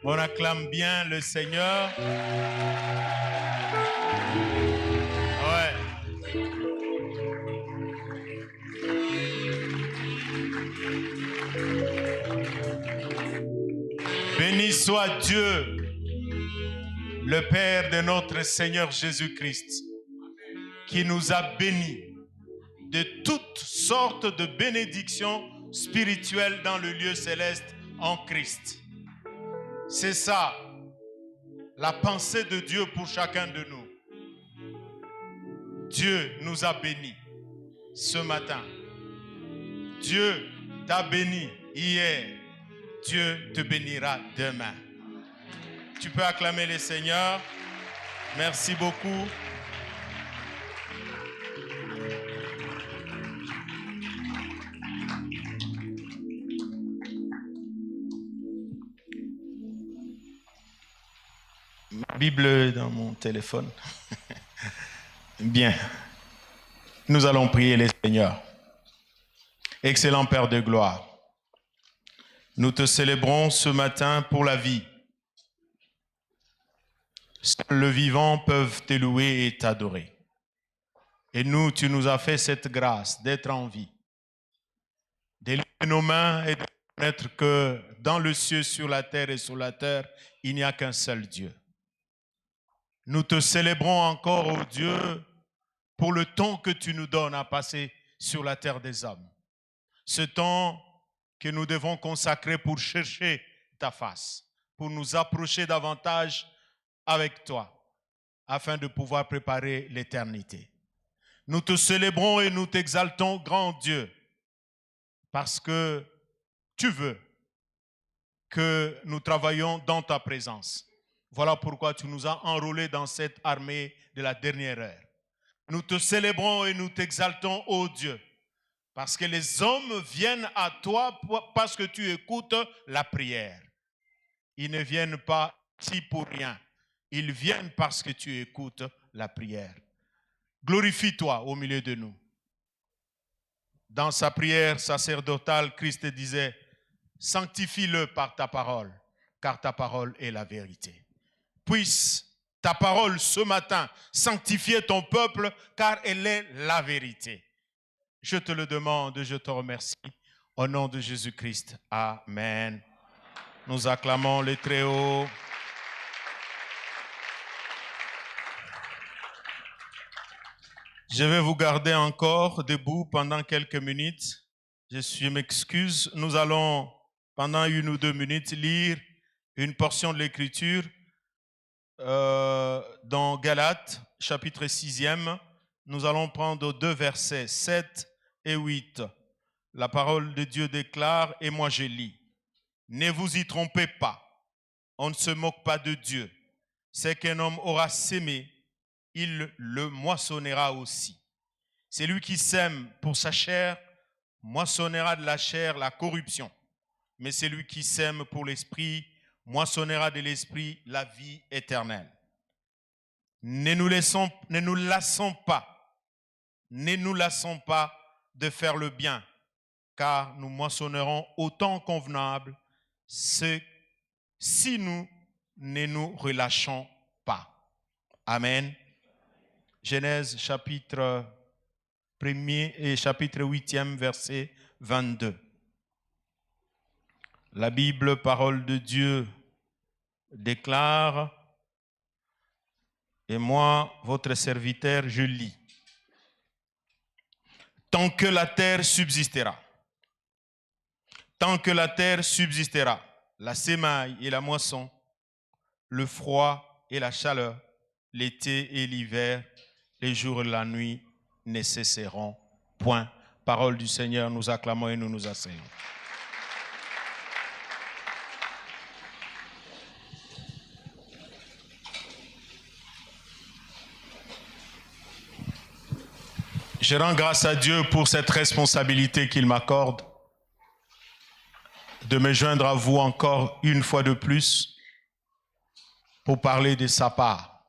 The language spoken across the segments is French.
On acclame bien le Seigneur. Ouais. Béni soit Dieu, le Père de notre Seigneur Jésus-Christ, qui nous a bénis de toutes sortes de bénédictions spirituelles dans le lieu céleste en Christ. C'est ça, la pensée de Dieu pour chacun de nous. Dieu nous a bénis ce matin. Dieu t'a béni hier. Dieu te bénira demain. Tu peux acclamer le Seigneur. Merci beaucoup. Ma Bible est dans mon téléphone. Bien. Nous allons prier le Seigneur. Excellent Père de gloire, nous te célébrons ce matin pour la vie. Seuls le vivant peuvent te louer et t'adorer. Et nous, tu nous as fait cette grâce d'être en vie, d'élever nos mains et de reconnaître que dans le ciel, sur la terre et sous la terre, il n'y a qu'un seul Dieu. Nous te célébrons encore, ô Dieu, pour le temps que tu nous donnes à passer sur la terre des hommes. Ce temps que nous devons consacrer pour chercher ta face, pour nous approcher davantage avec toi, afin de pouvoir préparer l'éternité. Nous te célébrons et nous t'exaltons, grand Dieu, parce que tu veux que nous travaillions dans ta présence. Voilà pourquoi tu nous as enrôlés dans cette armée de la dernière heure. Nous te célébrons et nous t'exaltons, ô Dieu, parce que les hommes viennent à toi parce que tu écoutes la prière. Ils ne viennent pas ici pour rien. Ils viennent parce que tu écoutes la prière. Glorifie-toi au milieu de nous. Dans sa prière sacerdotale, Christ disait, sanctifie-le par ta parole, car ta parole est la vérité. Puisse ta parole ce matin sanctifier ton peuple, car elle est la vérité. Je te le demande, je te remercie. Au nom de Jésus-Christ. Amen. Nous acclamons le Très-Haut. Je vais vous garder encore debout pendant quelques minutes. Je m'excuse. Nous allons, pendant 1 ou 2 minutes, lire une portion de l'Écriture dans Galates, chapitre 6e. Nous allons prendre 2 versets, 7 et 8. La parole de Dieu déclare, et moi je lis. Ne vous y trompez pas. On ne se moque pas de Dieu. Ce qu'un homme aura sémé, il le moissonnera aussi. Celui qui sème pour sa chair moissonnera de la chair la corruption. Mais celui qui sème pour l'esprit moissonnera de l'esprit la vie éternelle. Ne nous lassons pas de faire le bien, car nous moissonnerons au temps convenable si nous ne nous relâchons pas. Amen. Genèse chapitre 1er et chapitre 8e, verset 22. La Bible, parole de Dieu, déclare, et moi, votre serviteur, je lis. Tant que la terre subsistera, la semaille et la moisson, le froid et la chaleur, l'été et l'hiver, les jours et la nuit ne cesseront point. Parole du Seigneur, nous acclamons et nous nous asseyons. Je rends grâce à Dieu pour cette responsabilité qu'il m'accorde de me joindre à vous encore une fois de plus pour parler de sa part.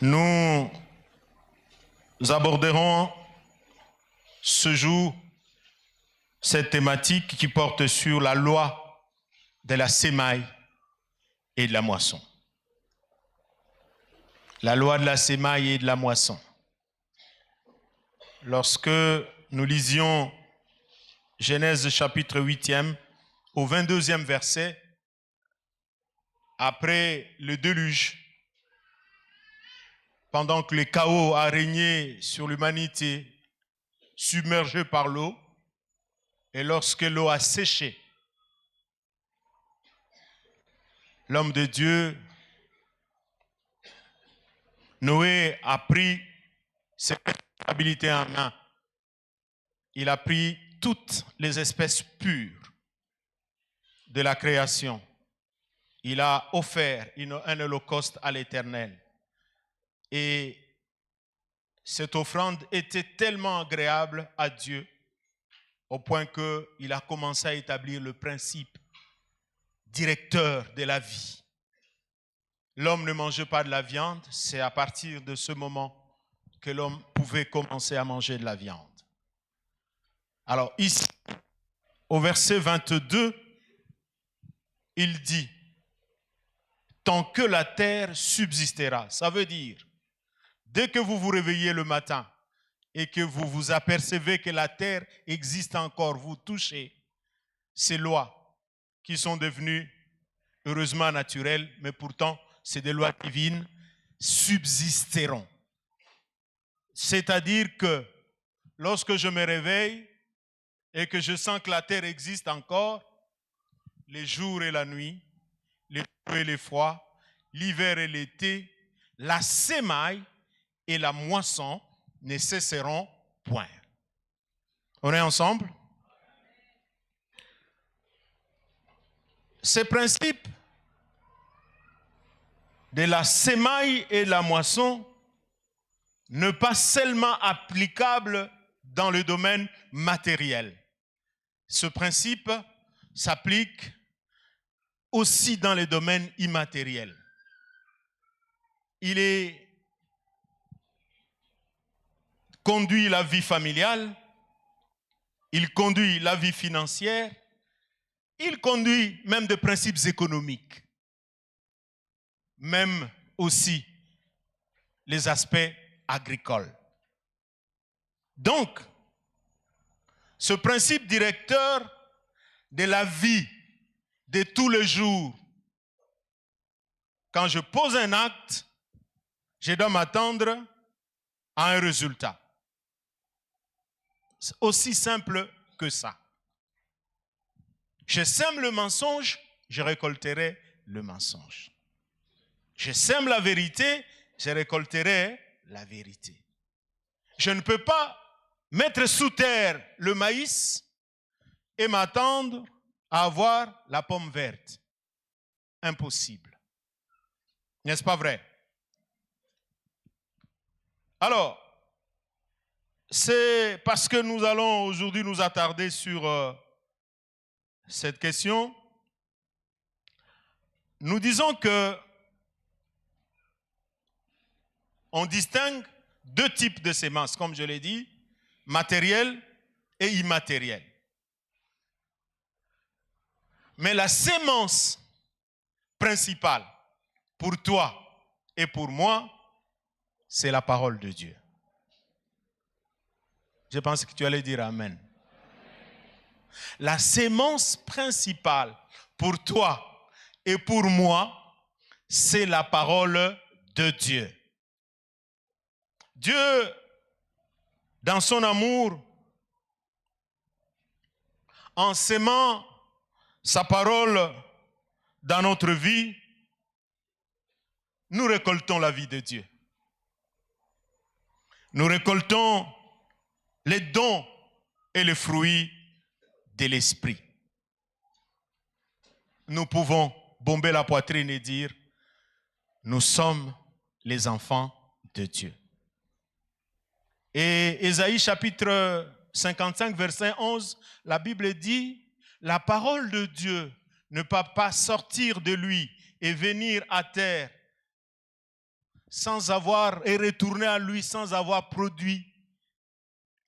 Nous aborderons ce jour cette thématique qui porte sur la loi de la sémaille et de la moisson. La loi de la sémaille et de la moisson. Lorsque nous lisions Genèse chapitre 8e au 22e verset, après le déluge, pendant que le chaos a régné sur l'humanité, submergée par l'eau, et lorsque l'eau a séché, l'homme de Dieu, Noé, a pris ses responsabilités en main. Il a pris toutes les espèces pures de la création. Il a offert un holocauste à l'Éternel. Et cette offrande était tellement agréable à Dieu au point qu'il a commencé à établir le principe directeur de la vie. L'homme ne mangeait pas de la viande, c'est à partir de ce moment que l'homme pouvait commencer à manger de la viande. Alors ici, au verset 22, il dit « Tant que la terre subsistera », ça veut dire, dès que vous vous réveillez le matin et que vous vous apercevez que la terre existe encore, vous touchez ces lois qui sont devenues heureusement naturelles, mais pourtant c'est des lois divines, subsisteront. C'est-à-dire que lorsque je me réveille et que je sens que la terre existe encore, les jours et la nuit, les feux et les froids, l'hiver et l'été, la sémaille et la moisson ne cesseront point. On est ensemble? Ce principe de la sémaille et de la moisson n'est pas seulement applicable dans le domaine matériel. Ce principe s'applique aussi dans le domaine immatériel. Il conduit la vie familiale, il conduit la vie financière, il conduit même des principes économiques, même aussi les aspects agricoles. Donc, ce principe directeur de la vie de tous les jours, quand je pose un acte, je dois m'attendre à un résultat. C'est aussi simple que ça. Je sème le mensonge, je récolterai le mensonge. Je sème la vérité, je récolterai la vérité. Je ne peux pas mettre sous terre le maïs et m'attendre à avoir la pomme verte. Impossible. N'est-ce pas vrai? Alors, c'est parce que nous allons aujourd'hui nous attarder sur cette question. Nous disons que on distingue deux types de semences, comme je l'ai dit, matérielles et immatérielles. Mais la sémence principale pour toi et pour moi, c'est la parole de Dieu. Je pense que tu allais dire Amen. La sémence principale pour toi et pour moi, c'est la parole de Dieu. Dieu, dans son amour, en sémant sa parole dans notre vie, nous récoltons la vie de Dieu. Nous récoltons les dons et les fruits de l'esprit. Nous pouvons bomber la poitrine et dire, nous sommes les enfants de Dieu. Et Ésaïe chapitre 55, verset 11, la Bible dit, la parole de Dieu ne peut pas sortir de lui et venir à terre sans avoir, et retourner à lui sans avoir produit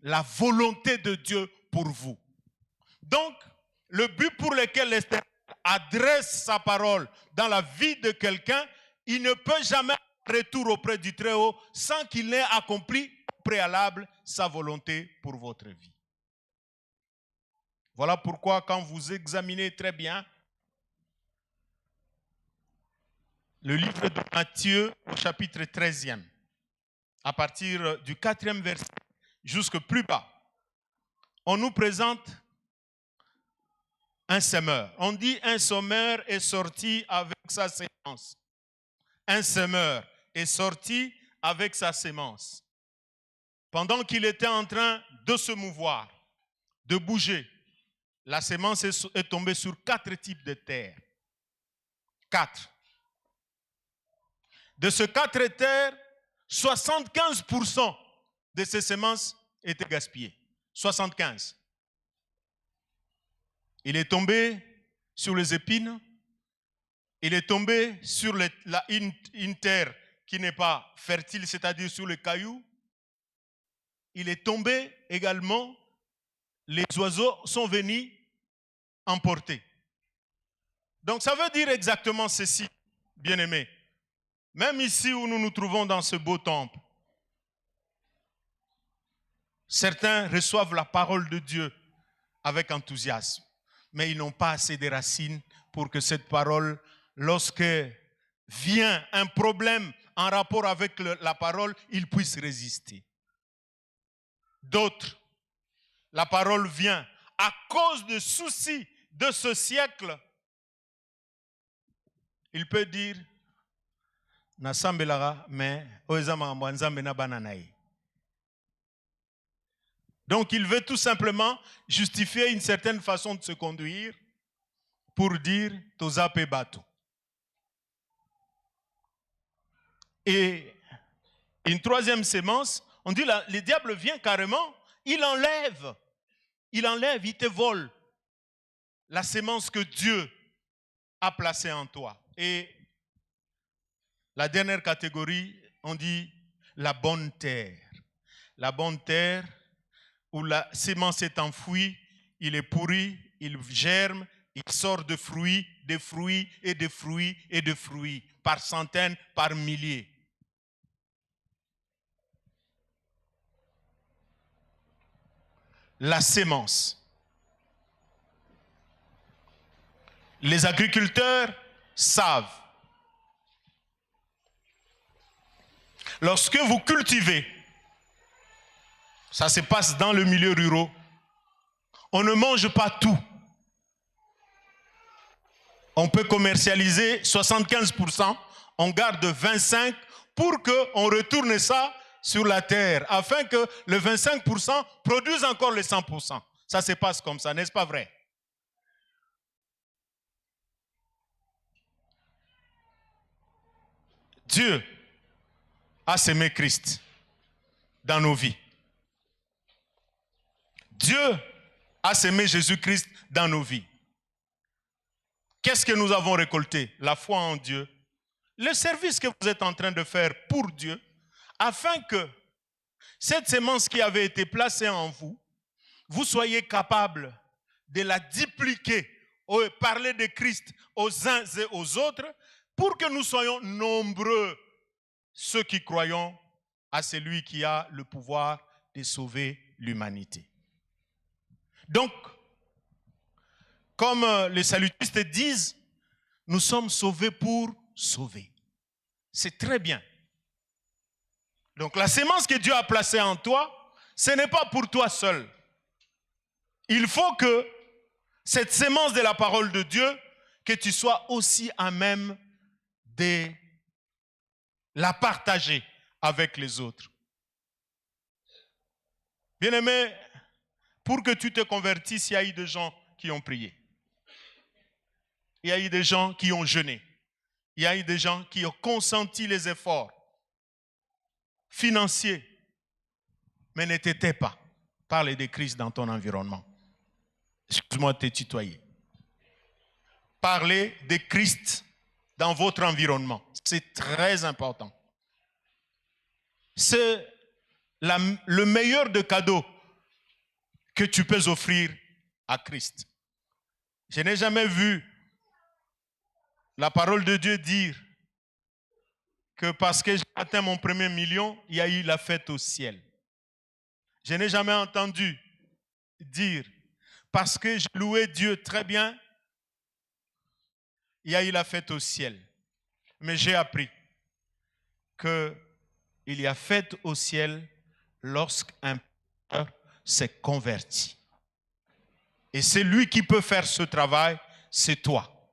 la volonté de Dieu pour vous. Donc, le but pour lequel l'Éternel adresse sa parole dans la vie de quelqu'un, il ne peut jamais retour auprès du Très-Haut sans qu'il n'ait accompli au préalable sa volonté pour votre vie. Voilà pourquoi quand vous examinez très bien le livre de Matthieu au chapitre 13e, à partir du 4e verset jusque plus bas, on nous présente un semeur. On dit un semeur est sorti avec sa sémence. Un semeur est sorti avec sa sémence. Pendant qu'il était en train de se mouvoir, de bouger, la sémence est tombée sur 4 types de terre. 4. De ce 4 terres, 75% de ces semences étaient gaspillées. 75. Il est tombé sur les épines. Il est tombé sur une terre qui n'est pas fertile, c'est-à-dire sur les cailloux. Il est tombé également, les oiseaux sont venus emporter. Donc ça veut dire exactement ceci, bien-aimés. Même ici où nous nous trouvons dans ce beau temple, certains reçoivent la parole de Dieu avec enthousiasme, mais ils n'ont pas assez de racines pour que cette parole, lorsque vient un problème en rapport avec la parole, ils puissent résister. D'autres, la parole vient à cause des soucis de ce siècle. Il peut dire, mais donc il veut tout simplement justifier une certaine façon de se conduire pour dire Tozape Bato. Et une troisième sémence, on dit le diable vient carrément, il enlève, il te vole la sémence que Dieu a placée en toi. Et la dernière catégorie, on dit la bonne terre. La bonne terre où la sémence est enfouie, il est pourri, il germe, il sort de fruits, des fruits et des fruits et de fruits, par centaines, par milliers. La sémence. Les agriculteurs savent. Lorsque vous cultivez, ça se passe dans le milieu rural, on ne mange pas tout. On peut commercialiser 75%, on garde 25% pour qu'on retourne ça sur la terre, afin que le 25% produise encore les 100%. Ça se passe comme ça, n'est-ce pas vrai? Dieu a semé Christ dans nos vies. Dieu a semé Jésus-Christ dans nos vies. Qu'est-ce que nous avons récolté? La foi en Dieu. Le service que vous êtes en train de faire pour Dieu, afin que cette sémence qui avait été placée en vous, vous soyez capable de la dupliquer, parler de Christ aux uns et aux autres, pour que nous soyons nombreux, ceux qui croyons à celui qui a le pouvoir de sauver l'humanité. Donc, comme les salutistes disent, nous sommes sauvés pour sauver. C'est très bien. Donc la sémence que Dieu a placée en toi, ce n'est pas pour toi seul. Il faut que cette sémence de la parole de Dieu, que tu sois aussi à même de la partager avec les autres. Bien-aimé, pour que tu te convertisses, il y a eu des gens qui ont prié. Il y a eu des gens qui ont jeûné. Il y a eu des gens qui ont consenti les efforts financiers, mais ne t'étaient pas. Parle de Christ dans ton environnement. Excuse-moi de te tutoyer. Parlez de Christ dans votre environnement. C'est très important. C'est le meilleur des cadeaux que tu peux offrir à Christ. Je n'ai jamais vu la parole de Dieu dire que parce que j'ai atteint mon premier million, il y a eu la fête au ciel. Je n'ai jamais entendu dire parce que j'ai loué Dieu très bien, il y a eu la fête au ciel. Mais j'ai appris qu'il y a fête au ciel lorsqu'un pécheur s'est converti. Et c'est lui qui peut faire ce travail, c'est toi,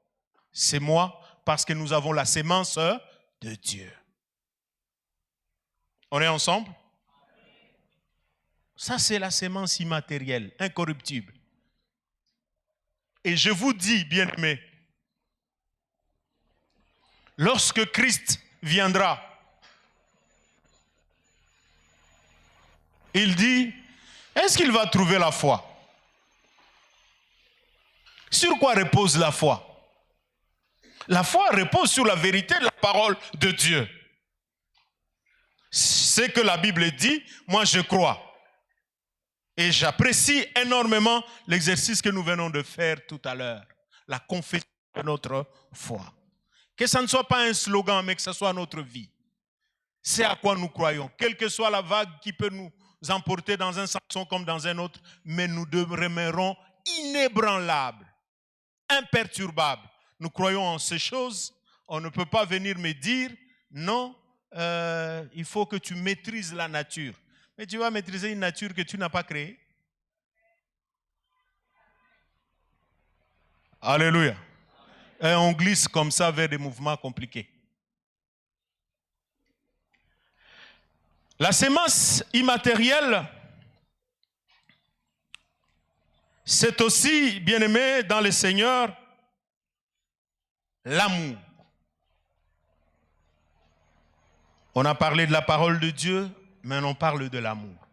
c'est moi, parce que nous avons la sémence de Dieu. On est ensemble? Ça, c'est la sémence immatérielle, incorruptible. Et je vous dis, bien-aimés, lorsque Christ viendra, il dit, est-ce qu'il va trouver la foi? Sur quoi repose la foi? La foi repose sur la vérité de la parole de Dieu. Ce que la Bible dit, moi je crois. Et j'apprécie énormément l'exercice que nous venons de faire tout à l'heure. La confession de notre foi. Que ça ne soit pas un slogan, mais que ce soit notre vie. C'est à quoi nous croyons. Quelle que soit la vague qui peut nous emporter dans un sens comme dans un autre, mais nous demeurerons inébranlables, imperturbables. Nous croyons en ces choses. On ne peut pas venir me dire, non, il faut que tu maîtrises la nature. Mais tu vas maîtriser une nature que tu n'as pas créée. Alléluia. Et on glisse comme ça vers des mouvements compliqués. La sémence immatérielle, c'est aussi, bien-aimé, dans le Seigneur, l'amour. On a parlé de la parole de Dieu, mais on parle de l'amour.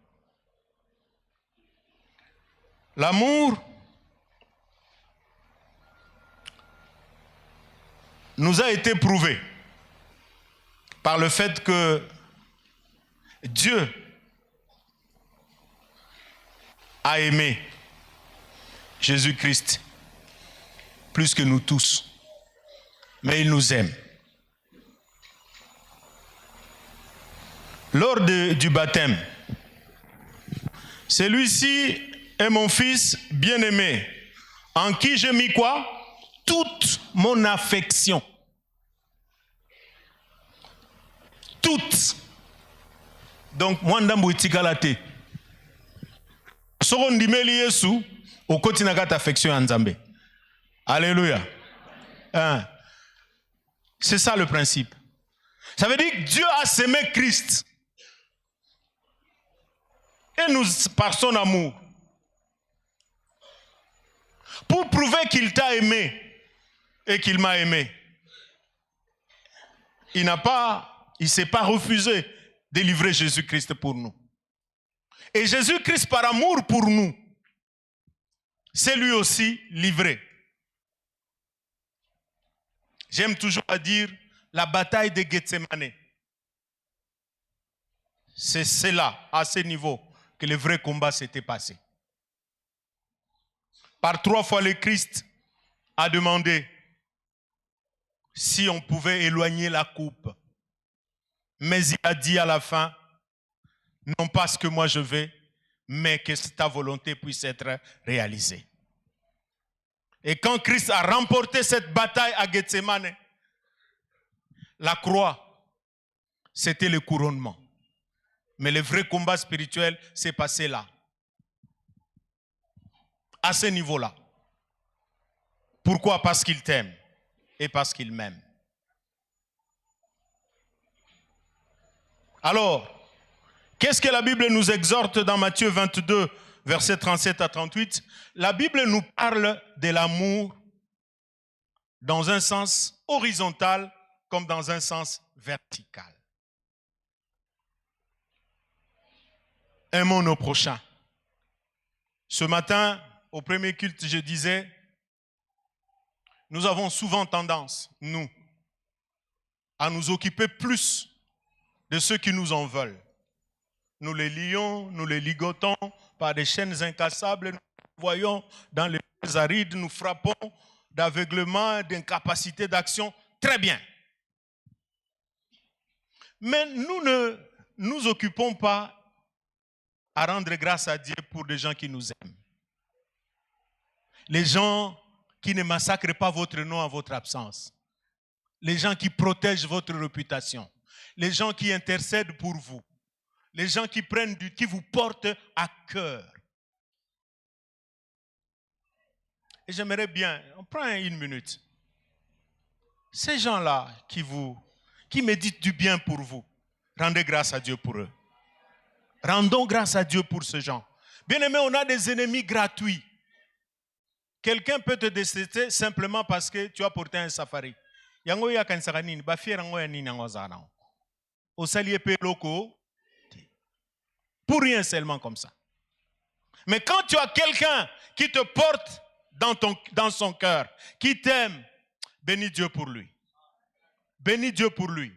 L'amour nous a été prouvé par le fait que Dieu a aimé Jésus-Christ plus que nous tous, mais il nous aime. Lors du baptême, celui-ci est mon fils bien-aimé, en qui j'ai mis quoi? Toute mon affection. Toute. Donc, moi, ndambo itikalate. Soko ndimeli Yesu, okoti nakata affection ya Nzambe. Alléluia. C'est ça le principe. Ça veut dire que Dieu a sémé Christ. Et nous, par son amour, pour prouver qu'il t'a aimé et qu'il m'a aimé, il ne s'est pas refusé de livrer Jésus-Christ pour nous. Et Jésus-Christ, par amour pour nous, s'est lui aussi livré. J'aime toujours à dire la bataille de Gethsemane. C'est là, à ce niveau, que le vrai combat s'était passé. Par 3 fois, le Christ a demandé si on pouvait éloigner la coupe. Mais il a dit à la fin, non pas ce que moi je veux, mais que ta volonté puisse être réalisée. Et quand Christ a remporté cette bataille à Gethsemane, la croix, c'était le couronnement. Mais le vrai combat spirituel s'est passé là. À ce niveau-là. Pourquoi? Parce qu'il t'aime et parce qu'il m'aime. Alors, qu'est-ce que la Bible nous exhorte dans Matthieu 22, versets 37 à 38? La Bible nous parle de l'amour dans un sens horizontal comme dans un sens vertical. Aimons nos prochains. Ce matin, au premier culte, je disais, nous avons souvent tendance, nous, à nous occuper plus de ceux qui nous en veulent. Nous les lions, nous les ligotons par des chaînes incassables, voyons dans les arides, nous frappons d'aveuglement, d'incapacité d'action. Très bien. Mais nous ne nous occupons pas à rendre grâce à Dieu pour des gens qui nous aiment. Les gens qui ne massacrent pas votre nom en votre absence. Les gens qui protègent votre réputation. Les gens qui intercèdent pour vous. Les gens qui qui vous portent à cœur. Et j'aimerais bien, on prend une minute. Ces gens-là qui méditent du bien pour vous, rendez grâce à Dieu pour eux. Rendons grâce à Dieu pour ces gens. Bien aimé, on a des ennemis gratuits. Quelqu'un peut te détester simplement parce que tu as porté un safari. Yango ya kansaranini, ba fier yango ya nini yango zana. Au salier pe loko. Pour rien seulement comme ça. Mais quand tu as quelqu'un qui te porte dans son cœur, qui t'aime, bénis Dieu pour lui. Bénis Dieu pour lui.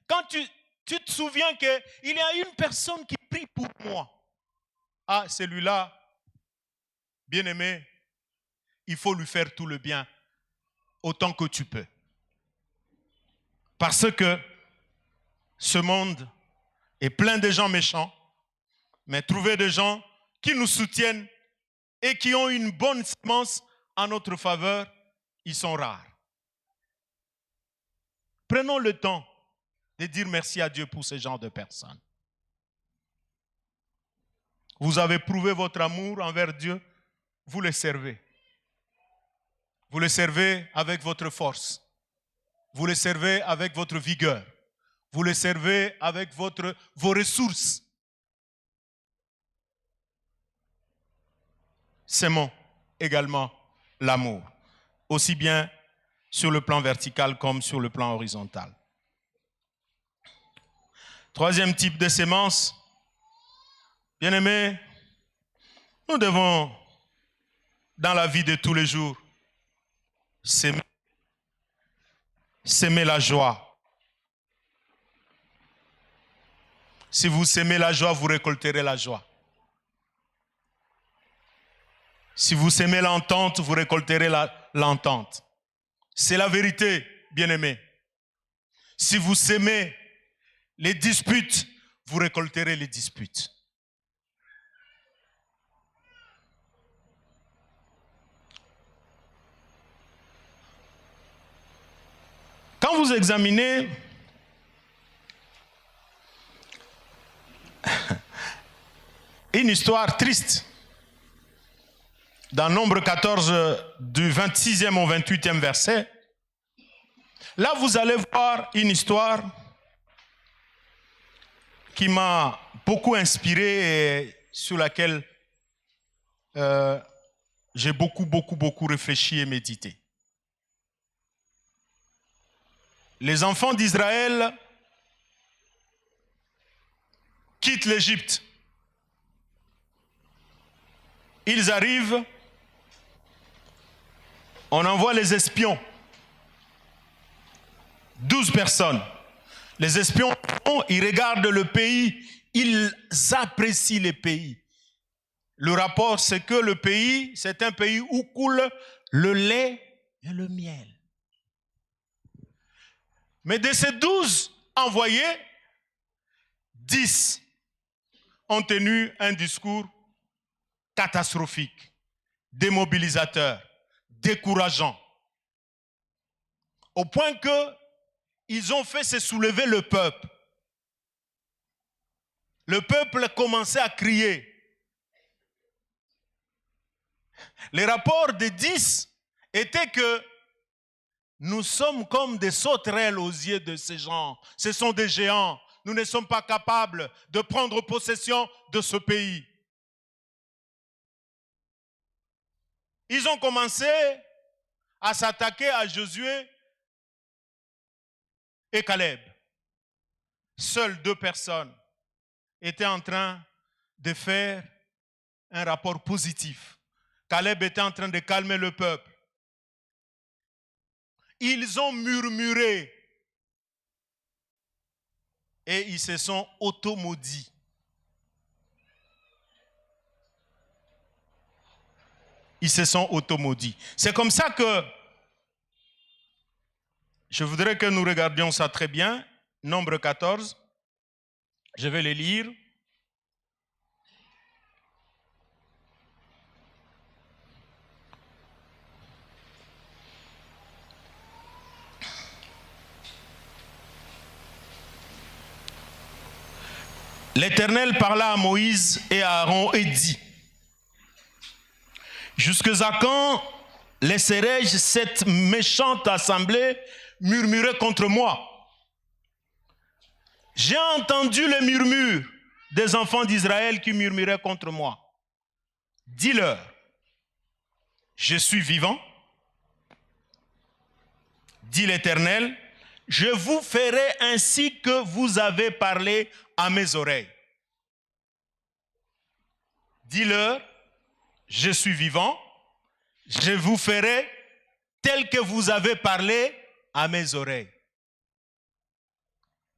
Quand tu te souviens qu'il y a une personne qui prie pour moi. Ah, celui-là, bien aimé, il faut lui faire tout le bien autant que tu peux. Parce que ce monde est plein de gens méchants, mais trouver des gens qui nous soutiennent et qui ont une bonne semence en notre faveur, ils sont rares. Prenons le temps de dire merci à Dieu pour ce genre de personnes. Vous avez prouvé votre amour envers Dieu, vous le servez. Vous le servez avec votre force. Vous le servez avec votre vigueur. Vous le servez avec vos ressources. S'aimons également l'amour, aussi bien sur le plan vertical comme sur le plan horizontal. Troisième type de sémence, bien-aimés, nous devons, dans la vie de tous les jours, s'aimer la joie. Si vous s'aimez la joie, vous récolterez la joie. Si vous s'aimez l'entente, vous récolterez l'entente. C'est la vérité, bien-aimés. Si vous s'aimez les disputes, vous récolterez les disputes. Quand vous examinez une histoire triste, dans Nombre 14, du 26e au 28e verset, là vous allez voir une histoire qui m'a beaucoup inspiré et sur laquelle j'ai beaucoup réfléchi et médité. Les enfants d'Israël quittent l'Égypte. Ils arrivent, on envoie les espions. 12 personnes. Les espions, ils regardent le pays, ils apprécient le pays. Le rapport, c'est que le pays, c'est un pays où coule le lait et le miel. Mais de ces 12 envoyés, 10 ont tenu un discours catastrophique, démobilisateur, décourageant, au point que ils ont fait se soulever le peuple. Le peuple commençait à crier. Les rapports des 10 étaient que nous sommes comme des sauterelles aux yeux de ces gens. Ce sont des géants. Nous ne sommes pas capables de prendre possession de ce pays. Ils ont commencé à s'attaquer à Josué et Caleb. Seules 2 personnes étaient en train de faire un rapport positif. Caleb était en train de calmer le peuple. Ils ont murmuré et ils se sont auto-maudits. ils se sont automaudits. C'est comme ça que je voudrais que nous regardions ça très bien. Nombre 14, je vais le lire. L'Éternel parla à Moïse et à Aaron et dit: jusqu'à quand laisserai-je cette méchante assemblée murmurer contre moi? J'ai entendu les murmures des enfants d'Israël qui murmuraient contre moi. Dis-leur: je suis vivant, dit l'Éternel, je vous ferai ainsi que vous avez parlé à mes oreilles. Dis-leur: je suis vivant, je vous ferai tel que vous avez parlé à mes oreilles.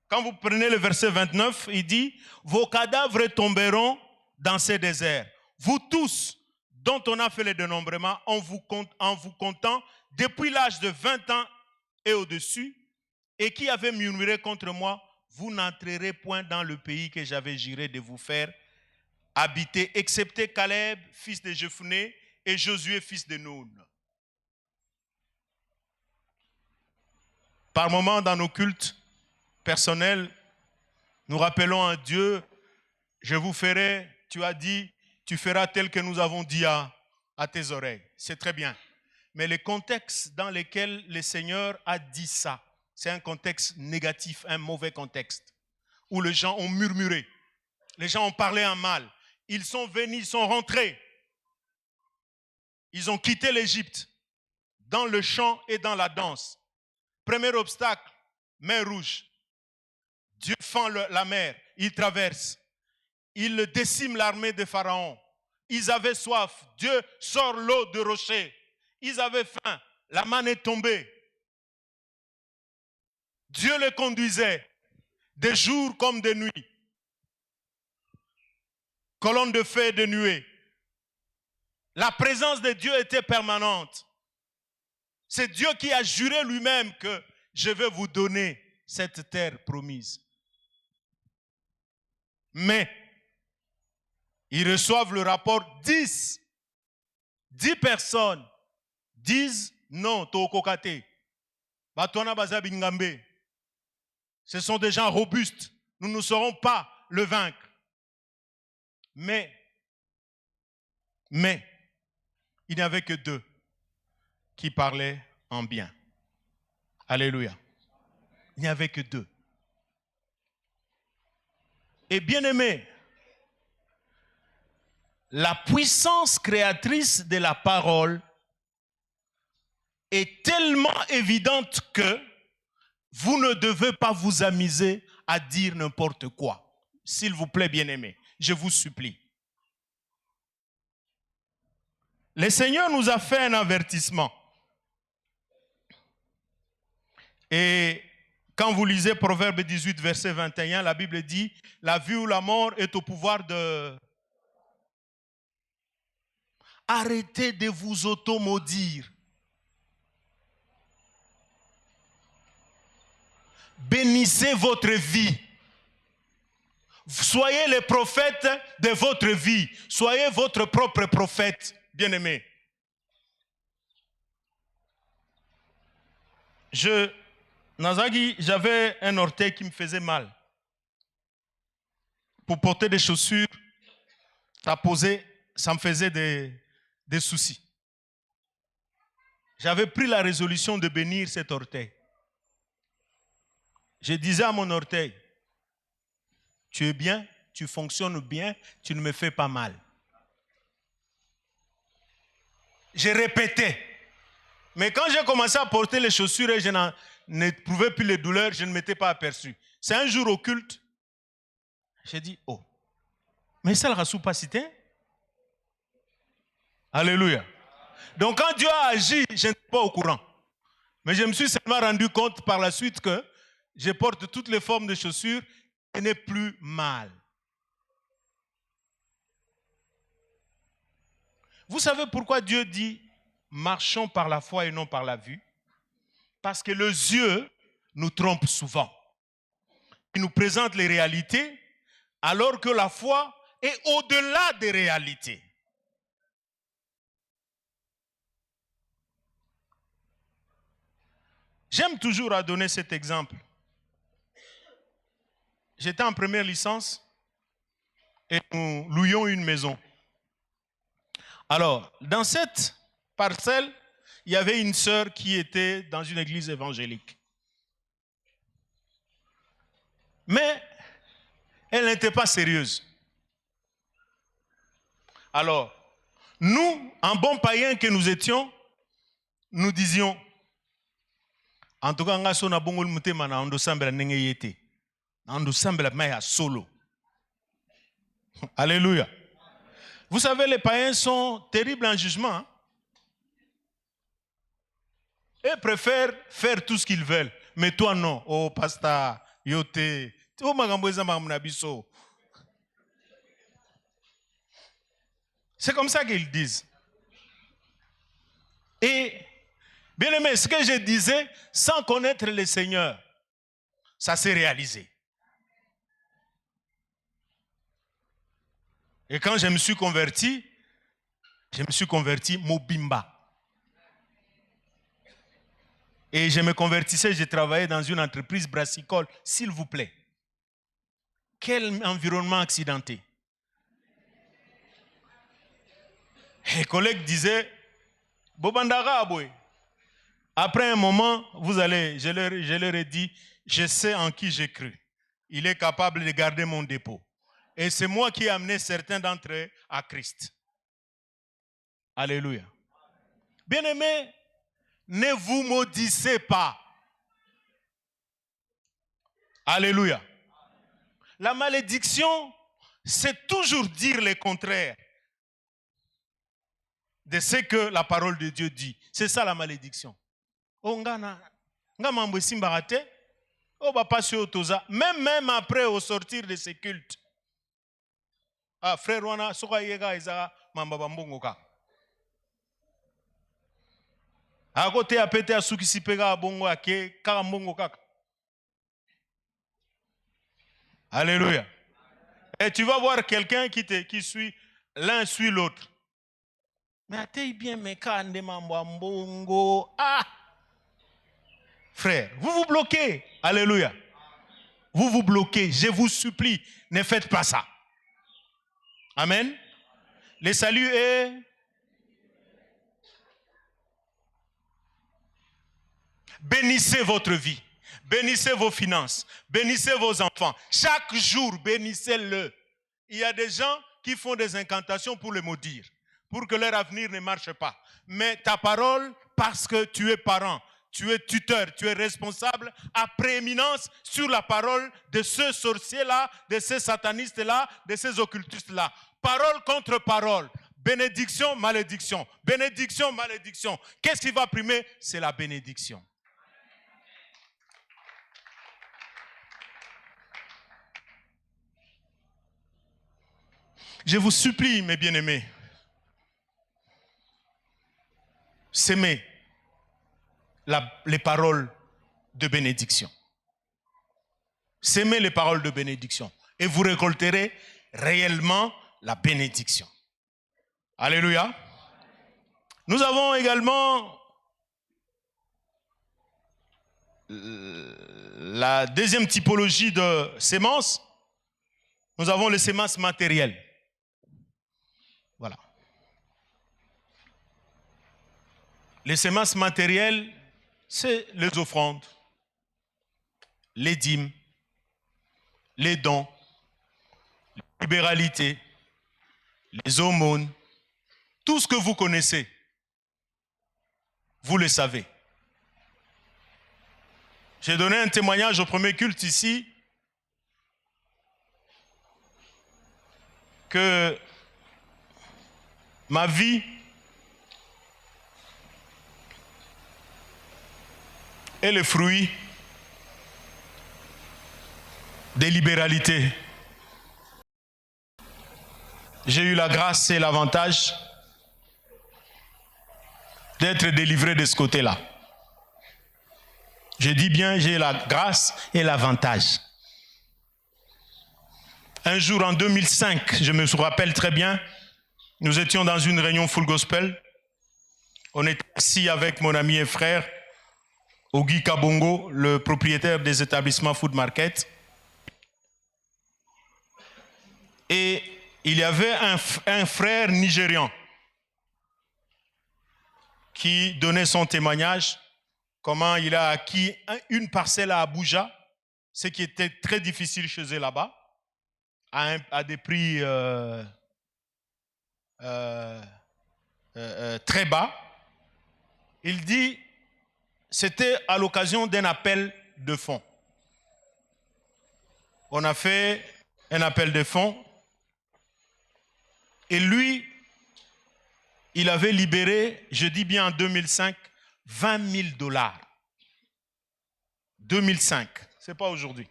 Quand vous prenez le verset 29, il dit: vos cadavres tomberont dans ces déserts. Vous tous, dont on a fait le dénombrement en vous comptant depuis l'âge de 20 ans et au-dessus, et qui avez murmuré contre moi, vous n'entrerez point dans le pays que j'avais juré de vous faire habiter, excepté Caleb, fils de Jephuné, et Josué, fils de Nun. Par moments, dans nos cultes personnels, nous rappelons à Dieu: je vous ferai, tu as dit, tu feras tel que nous avons dit à tes oreilles. C'est très bien. Mais le contexte dans lequel le Seigneur a dit ça, c'est un contexte négatif, un mauvais contexte, où les gens ont murmuré, les gens ont parlé en mal. Ils sont venus, ils sont rentrés. Ils ont quitté l'Égypte dans le chant et dans la danse. Premier obstacle, mer rouge. Dieu fend la mer, il traverse. Il décime l'armée de Pharaon. Ils avaient soif. Dieu sort l'eau de rocher. Ils avaient faim. La manne est tombée. Dieu les conduisait de jour comme de nuit. Colonne de feu et de nuée. La présence de Dieu était permanente. C'est Dieu qui a juré lui-même que je vais vous donner cette terre promise. Mais ils reçoivent le rapport 10 personnes disent non, Tokokate. Batona Bazabi Ngambe. Ce sont des gens robustes. Nous ne saurons pas le vaincre. Mais, il n'y avait que 2 qui parlaient en bien. Alléluia. Il n'y avait que 2. Et bien aimé, la puissance créatrice de la parole est tellement évidente que vous ne devez pas vous amuser à dire n'importe quoi. S'il vous plaît, bien-aimés, je vous supplie. Le Seigneur nous a fait un avertissement. Et quand vous lisez Proverbe 18, verset 21, la Bible dit: la vie ou la mort est au pouvoir de... Arrêtez de vous automaudire. Bénissez votre vie. Soyez les prophètes de votre vie. Soyez votre propre prophète, bien-aimé. Nazagi, j'avais un orteil qui me faisait mal. Pour porter des chaussures, ça me faisait des soucis. J'avais pris la résolution de bénir cet orteil. Je disais à mon orteil: tu es bien, tu fonctionnes bien, tu ne me fais pas mal. Je répétais. Mais quand j'ai commencé à porter les chaussures et je n'éprouvais plus les douleurs, je ne m'étais pas aperçu. C'est un jour au culte, j'ai dit: oh, mais ça ne pas cité. Alléluia. Donc quand Dieu a agi, je n'étais pas au courant. Mais je me suis seulement rendu compte par la suite que je porte toutes les formes de chaussures et n'est plus mal. Vous savez pourquoi Dieu dit « marchons par la foi et non par la vue » ? Parce que les yeux nous trompent souvent. Il nous présente les réalités alors que la foi est au-delà des réalités. J'aime toujours à donner cet exemple. J'étais en première licence et nous louions une maison. Alors, dans cette parcelle, il y avait une sœur qui était dans une église évangélique. Mais elle n'était pas sérieuse. Alors, nous, en bons païens que nous étions, nous disions, en tout cas, on a bongo mutema na ondo sambela nenge yete. Na ondo sambela maya solo. Alléluia. Vous savez, les païens sont terribles en jugement. Hein? Ils préfèrent faire tout ce qu'ils veulent. Mais toi, non. Oh, pasteur, yote. Oh, magamboueza magamnabiso. C'est comme ça qu'ils disent. Et, bien aimé, ce que je disais, sans connaître le Seigneur, ça s'est réalisé. Et quand je me suis converti Mobimba. Et je me convertissais, je travaillais dans une entreprise brassicole. S'il vous plaît, quel environnement accidenté. Les collègues disaient, Bobandara Aboué. Après un moment, je leur ai dit, je sais en qui j'ai cru. Il est capable de garder mon dépôt. Et c'est moi qui ai amené certains d'entre eux à Christ. Alléluia. Bien-aimés, ne vous maudissez pas. Alléluia. La malédiction, c'est toujours dire le contraire de ce que la parole de Dieu dit. C'est ça la malédiction. Même après au sortir de ces cultes. Ah, frère Wana, Soka Iza, Mambabambongoka. À côté à péter à Soukisipega Bongo Ake, Karambongo Kaka. Alléluia. Et tu vas voir quelqu'un qui suit, l'un suit l'autre. Mais attends bien, mais quand Mbongo. Ah! Frère, vous vous bloquez. Alléluia. Vous vous bloquez. Je vous supplie, ne faites pas ça. Amen. Le salut est... Bénissez votre vie. Bénissez vos finances. Bénissez vos enfants. Chaque jour, bénissez-le. Il y a des gens qui font des incantations pour le maudire, pour que leur avenir ne marche pas. Mais ta parole, parce que tu es parent, tu es tuteur, tu es responsable, a prééminence sur la parole de ce sorcier-là, de ces satanistes-là, de ces occultistes-là. Parole contre parole. Bénédiction, malédiction. Bénédiction, malédiction. Qu'est-ce qui va primer? C'est la bénédiction. Je vous supplie, mes bien-aimés, s'aimer les paroles de bénédiction. S'aimer les paroles de bénédiction. Et vous récolterez réellement la bénédiction. Alléluia. Nous avons également la deuxième typologie de sémences. Nous avons les semences matérielles. Voilà. Les semences matérielles, c'est les offrandes, les dîmes, les dons, les libéralités, les aumônes, tout ce que vous connaissez, vous le savez. J'ai donné un témoignage au premier culte ici que ma vie est le fruit des libéralités. J'ai eu la grâce et l'avantage d'être délivré de ce côté-là. Je dis bien, j'ai la grâce et l'avantage. Un jour en 2005, je me rappelle très bien, nous étions dans une réunion full gospel. On était assis avec mon ami et frère, Ogi Kabongo, le propriétaire des établissements Food Market. Et il y avait un frère nigérian qui donnait son témoignage, comment il a acquis une parcelle à Abuja, ce qui était très difficile chez eux là-bas, à des prix très bas. Il dit, c'était à l'occasion d'un appel de fonds. On a fait un appel de fonds et lui, il avait libéré, je dis bien en 2005, 20 000 $. 2005, c'est pas aujourd'hui.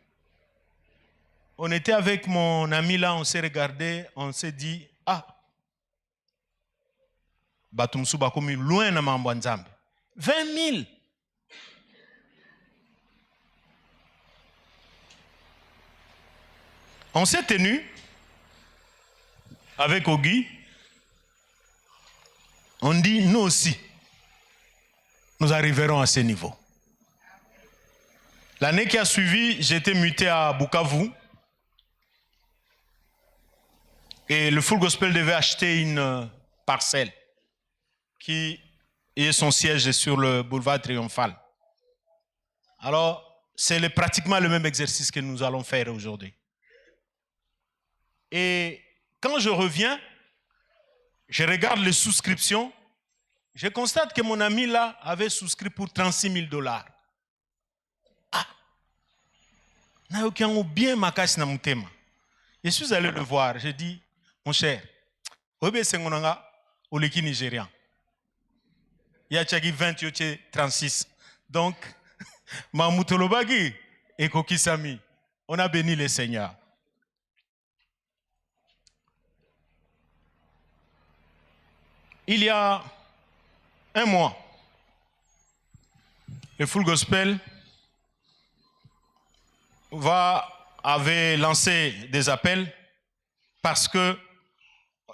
On était avec mon ami là, on s'est regardé, on s'est dit, ah, Batumsu Bakomi, loin na Mambwanzambe. 20 000. On s'est tenu avec Ogi. On dit, nous aussi, nous arriverons à ce niveau. L'année qui a suivi, j'ai été muté à Bukavu. Et le Full Gospel devait acheter une parcelle qui est son siège sur le boulevard Triomphal. Alors, c'est pratiquement le même exercice que nous allons faire aujourd'hui. Et quand je reviens, je regarde les souscriptions, je constate que mon ami là avait souscrit pour 36 000 $. Ah! Je suis allé le voir, j'ai dit, mon cher, c'est au Leki nigérian. Il y a 20, il y a 36. Donc, Mamutolobagi et Kokisami, on a béni le Seigneur. Il y a un mois, le Full Gospel avait lancé des appels parce qu'il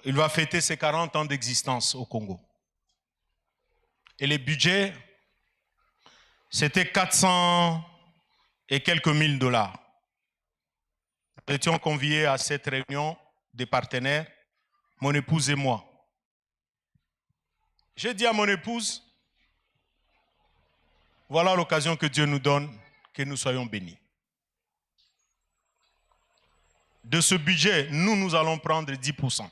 va fêter ses 40 ans d'existence au Congo. Et les budgets, c'était 400 et quelques mille $. Nous étions conviés à cette réunion des partenaires, mon épouse et moi. J'ai dit à mon épouse, voilà l'occasion que Dieu nous donne, que nous soyons bénis. De ce budget, nous allons prendre 10%.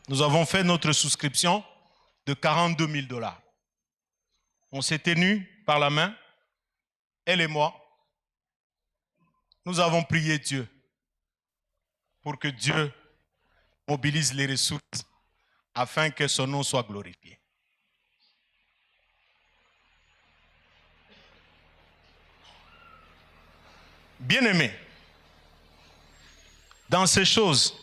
Nous avons fait notre souscription de 42 000 $. On s'est tenus par la main, elle et moi. Nous avons prié Dieu pour que Dieu mobilise les ressources afin que son nom soit glorifié. Bien-aimés, dans ces choses,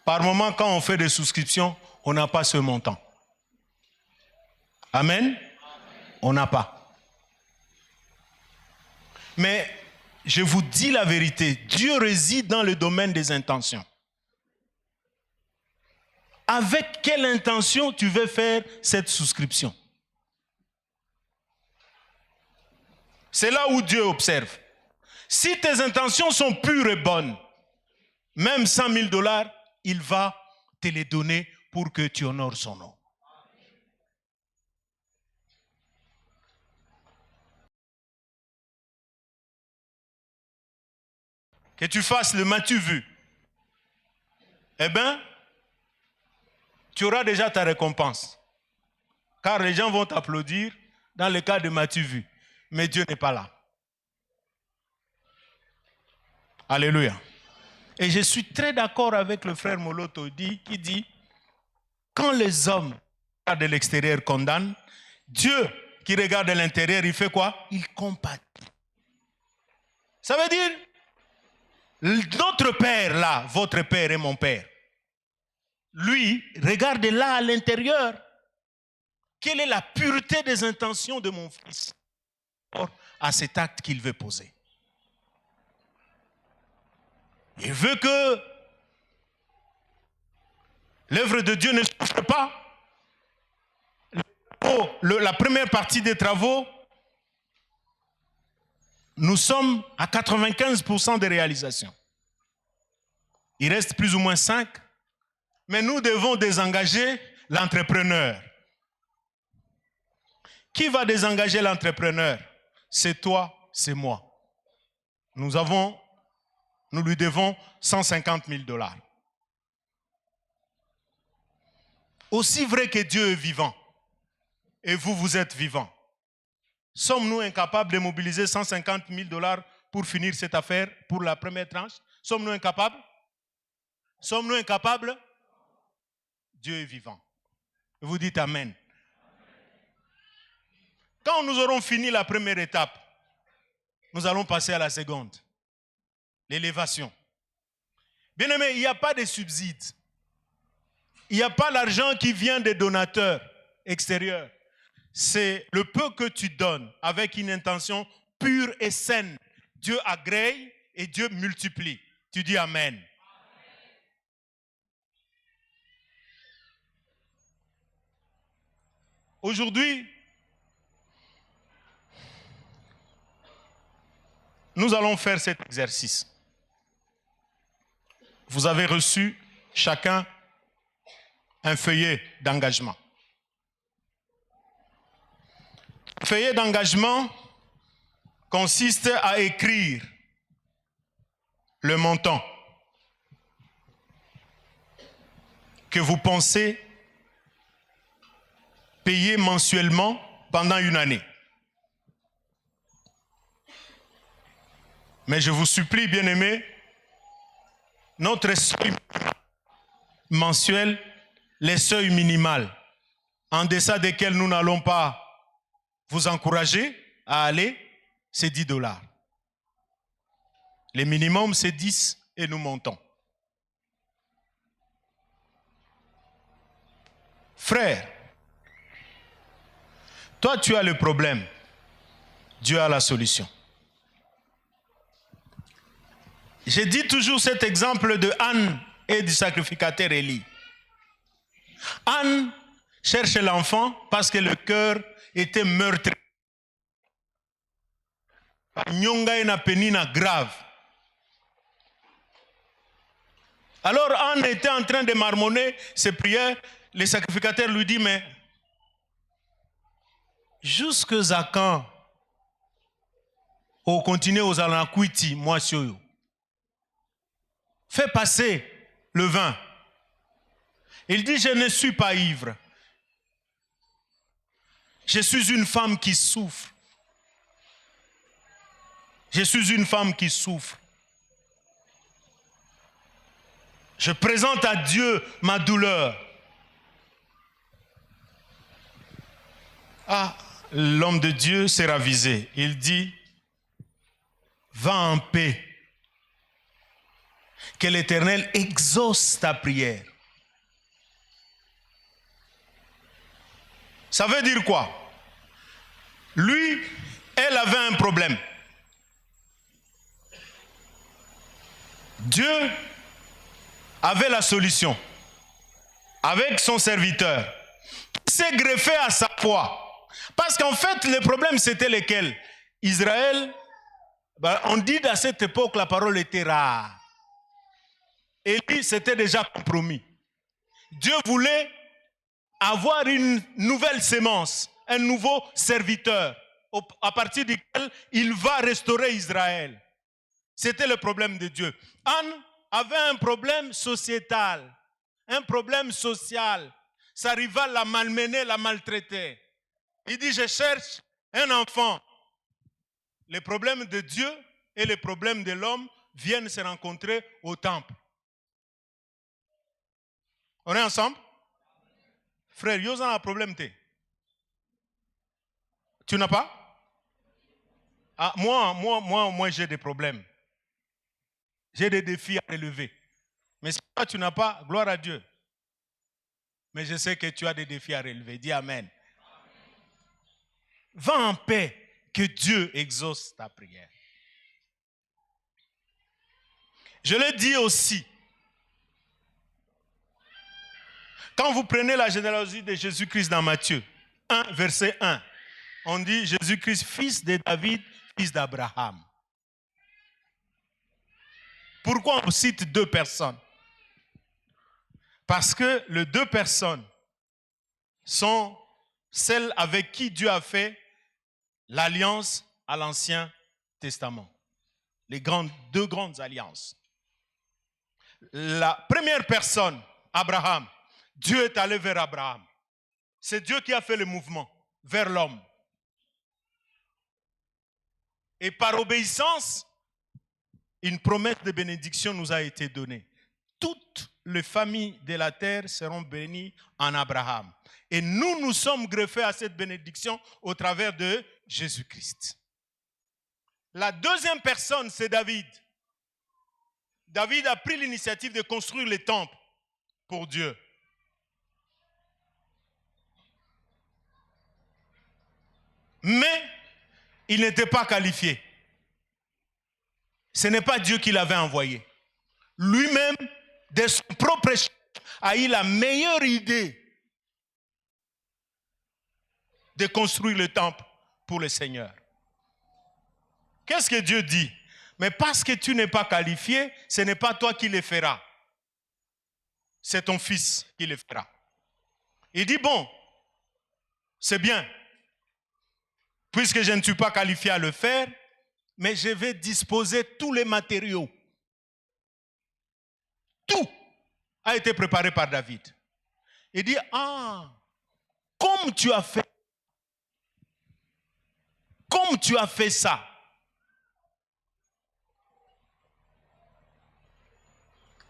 par moment, quand on fait des souscriptions, on n'a pas ce montant. Amen? On n'a pas. Mais je vous dis la vérité, Dieu réside dans le domaine des intentions. Avec quelle intention tu veux faire cette souscription? C'est là où Dieu observe. Si tes intentions sont pures et bonnes, même 100 000 $, il va te les donner pour que tu honores son nom. Que tu fasses le m'as-tu vu? Eh bien, tu auras déjà ta récompense. Car les gens vont t'applaudir dans le cas de m'as-tu vu. Mais Dieu n'est pas là. Alléluia. Et je suis très d'accord avec le frère Moloto qui dit, quand les hommes de l'extérieur condamnent, Dieu qui regarde de l'intérieur, il fait quoi? Il compatit. Ça veut dire, notre Père là, votre Père est mon Père. lui, regarde là à l'intérieur. Quelle est la pureté des intentions de mon fils à cet acte qu'il veut poser? Il veut que l'œuvre de Dieu ne souffre pas. La première partie des travaux, nous sommes à 95% de réalisation. Il reste plus ou moins 5, mais nous devons désengager l'entrepreneur. Qui va désengager l'entrepreneur? C'est toi, c'est moi. Nous lui devons 150 000 $. Aussi vrai que Dieu est vivant, et vous, vous êtes vivant, sommes-nous incapables de mobiliser 150 000 $ pour finir cette affaire pour la première tranche? Sommes-nous incapables? Sommes-nous incapables? Dieu est vivant. Vous dites Amen. Quand nous aurons fini la première étape, nous allons passer à la seconde, l'élévation. Bien-aimé, il n'y a pas de subsides. Il n'y a pas l'argent qui vient des donateurs extérieurs. C'est le peu que tu donnes avec une intention pure et saine. Dieu agrée et Dieu multiplie. Tu dis Amen. Aujourd'hui, nous allons faire cet exercice. Vous avez reçu chacun un feuillet d'engagement. Le feuillet d'engagement consiste à écrire le montant que vous pensez payer mensuellement pendant une année. Mais je vous supplie, bien-aimés, notre seuil mensuel, les seuils minimaux, en deçà desquels nous n'allons pas vous encourager à aller, c'est 10 $. Le minimum, c'est 10 et nous montons. Frère, toi tu as le problème, Dieu a la solution. J'ai dit toujours cet exemple de Anne et du sacrificateur Élie. Anne cherche l'enfant parce que le cœur était meurtri. Nyonga et na penina grave. Alors Anne était en train de marmonner ses prières. Le sacrificateur lui dit, mais jusque à quand on continue aux anakuiti, moi sur fais passer le vin. Il dit, je ne suis pas ivre. Je suis une femme qui souffre. Je suis une femme qui souffre. Je présente à Dieu ma douleur. Ah, l'homme de Dieu s'est ravisé. Il dit, va en paix. Que l'Éternel exauce ta prière. Ça veut dire quoi? Lui, elle avait un problème. Dieu avait la solution avec son serviteur. Il s'est greffé à sa foi. Parce qu'en fait, le problème, c'était lequel? Israël, on dit à cette époque, la parole était rare. Élie, c'était déjà compromis. Dieu voulait avoir une nouvelle sémence, un nouveau serviteur, à partir duquel il va restaurer Israël. C'était le problème de Dieu. Anne avait un problème sociétal, un problème social. Sa rivale l'a malmené, l'a maltraité. Il dit, je cherche un enfant. Les problèmes de Dieu et les problèmes de l'homme viennent se rencontrer au temple. On est ensemble? Frère, il y a un problème. Tu n'as pas? Ah, moi, j'ai des problèmes. J'ai des défis à relever. Mais si toi, tu n'as pas, gloire à Dieu. Mais je sais que tu as des défis à relever. Dis Amen. Va en paix, que Dieu exauce ta prière. Je le dis aussi. Quand vous prenez la généalogie de Jésus-Christ dans Matthieu 1, verset 1, on dit Jésus-Christ, fils de David, fils d'Abraham. Pourquoi on cite deux personnes? Parce que les deux personnes sont celles avec qui Dieu a fait l'alliance à l'Ancien Testament. Deux grandes alliances. La première personne, Abraham, Dieu est allé vers Abraham. C'est Dieu qui a fait le mouvement vers l'homme. Et par obéissance, une promesse de bénédiction nous a été donnée. Toutes les familles de la terre seront bénies en Abraham. Et nous, nous sommes greffés à cette bénédiction au travers de Jésus-Christ. La deuxième personne, c'est David. David a pris l'initiative de construire le temple pour Dieu. Mais il n'était pas qualifié. Ce n'est pas Dieu qui l'avait envoyé. Lui-même, de son propre chef, a eu la meilleure idée de construire le temple pour le Seigneur. Qu'est-ce que Dieu dit? Mais parce que tu n'es pas qualifié, ce n'est pas toi qui le feras. C'est ton fils qui le fera. Il dit, bon, c'est bien. Puisque je ne suis pas qualifié à le faire, mais je vais disposer tous les matériaux. Tout a été préparé par David. Il dit, comme tu as fait ça,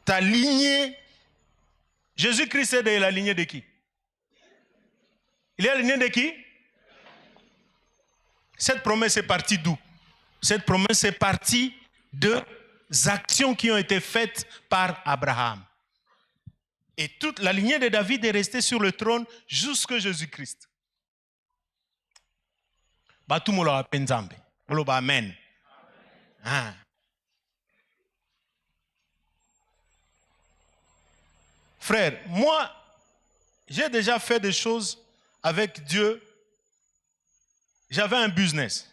ta lignée, Jésus-Christ est de la lignée de qui? Il est la lignée de qui? Cette promesse est partie d'où? Cette promesse est partie des actions qui ont été faites par Abraham. Et toute la lignée de David est restée sur le trône jusqu'à Jésus-Christ. Amen. Frère, moi, j'ai déjà fait des choses avec Dieu. J'avais un business.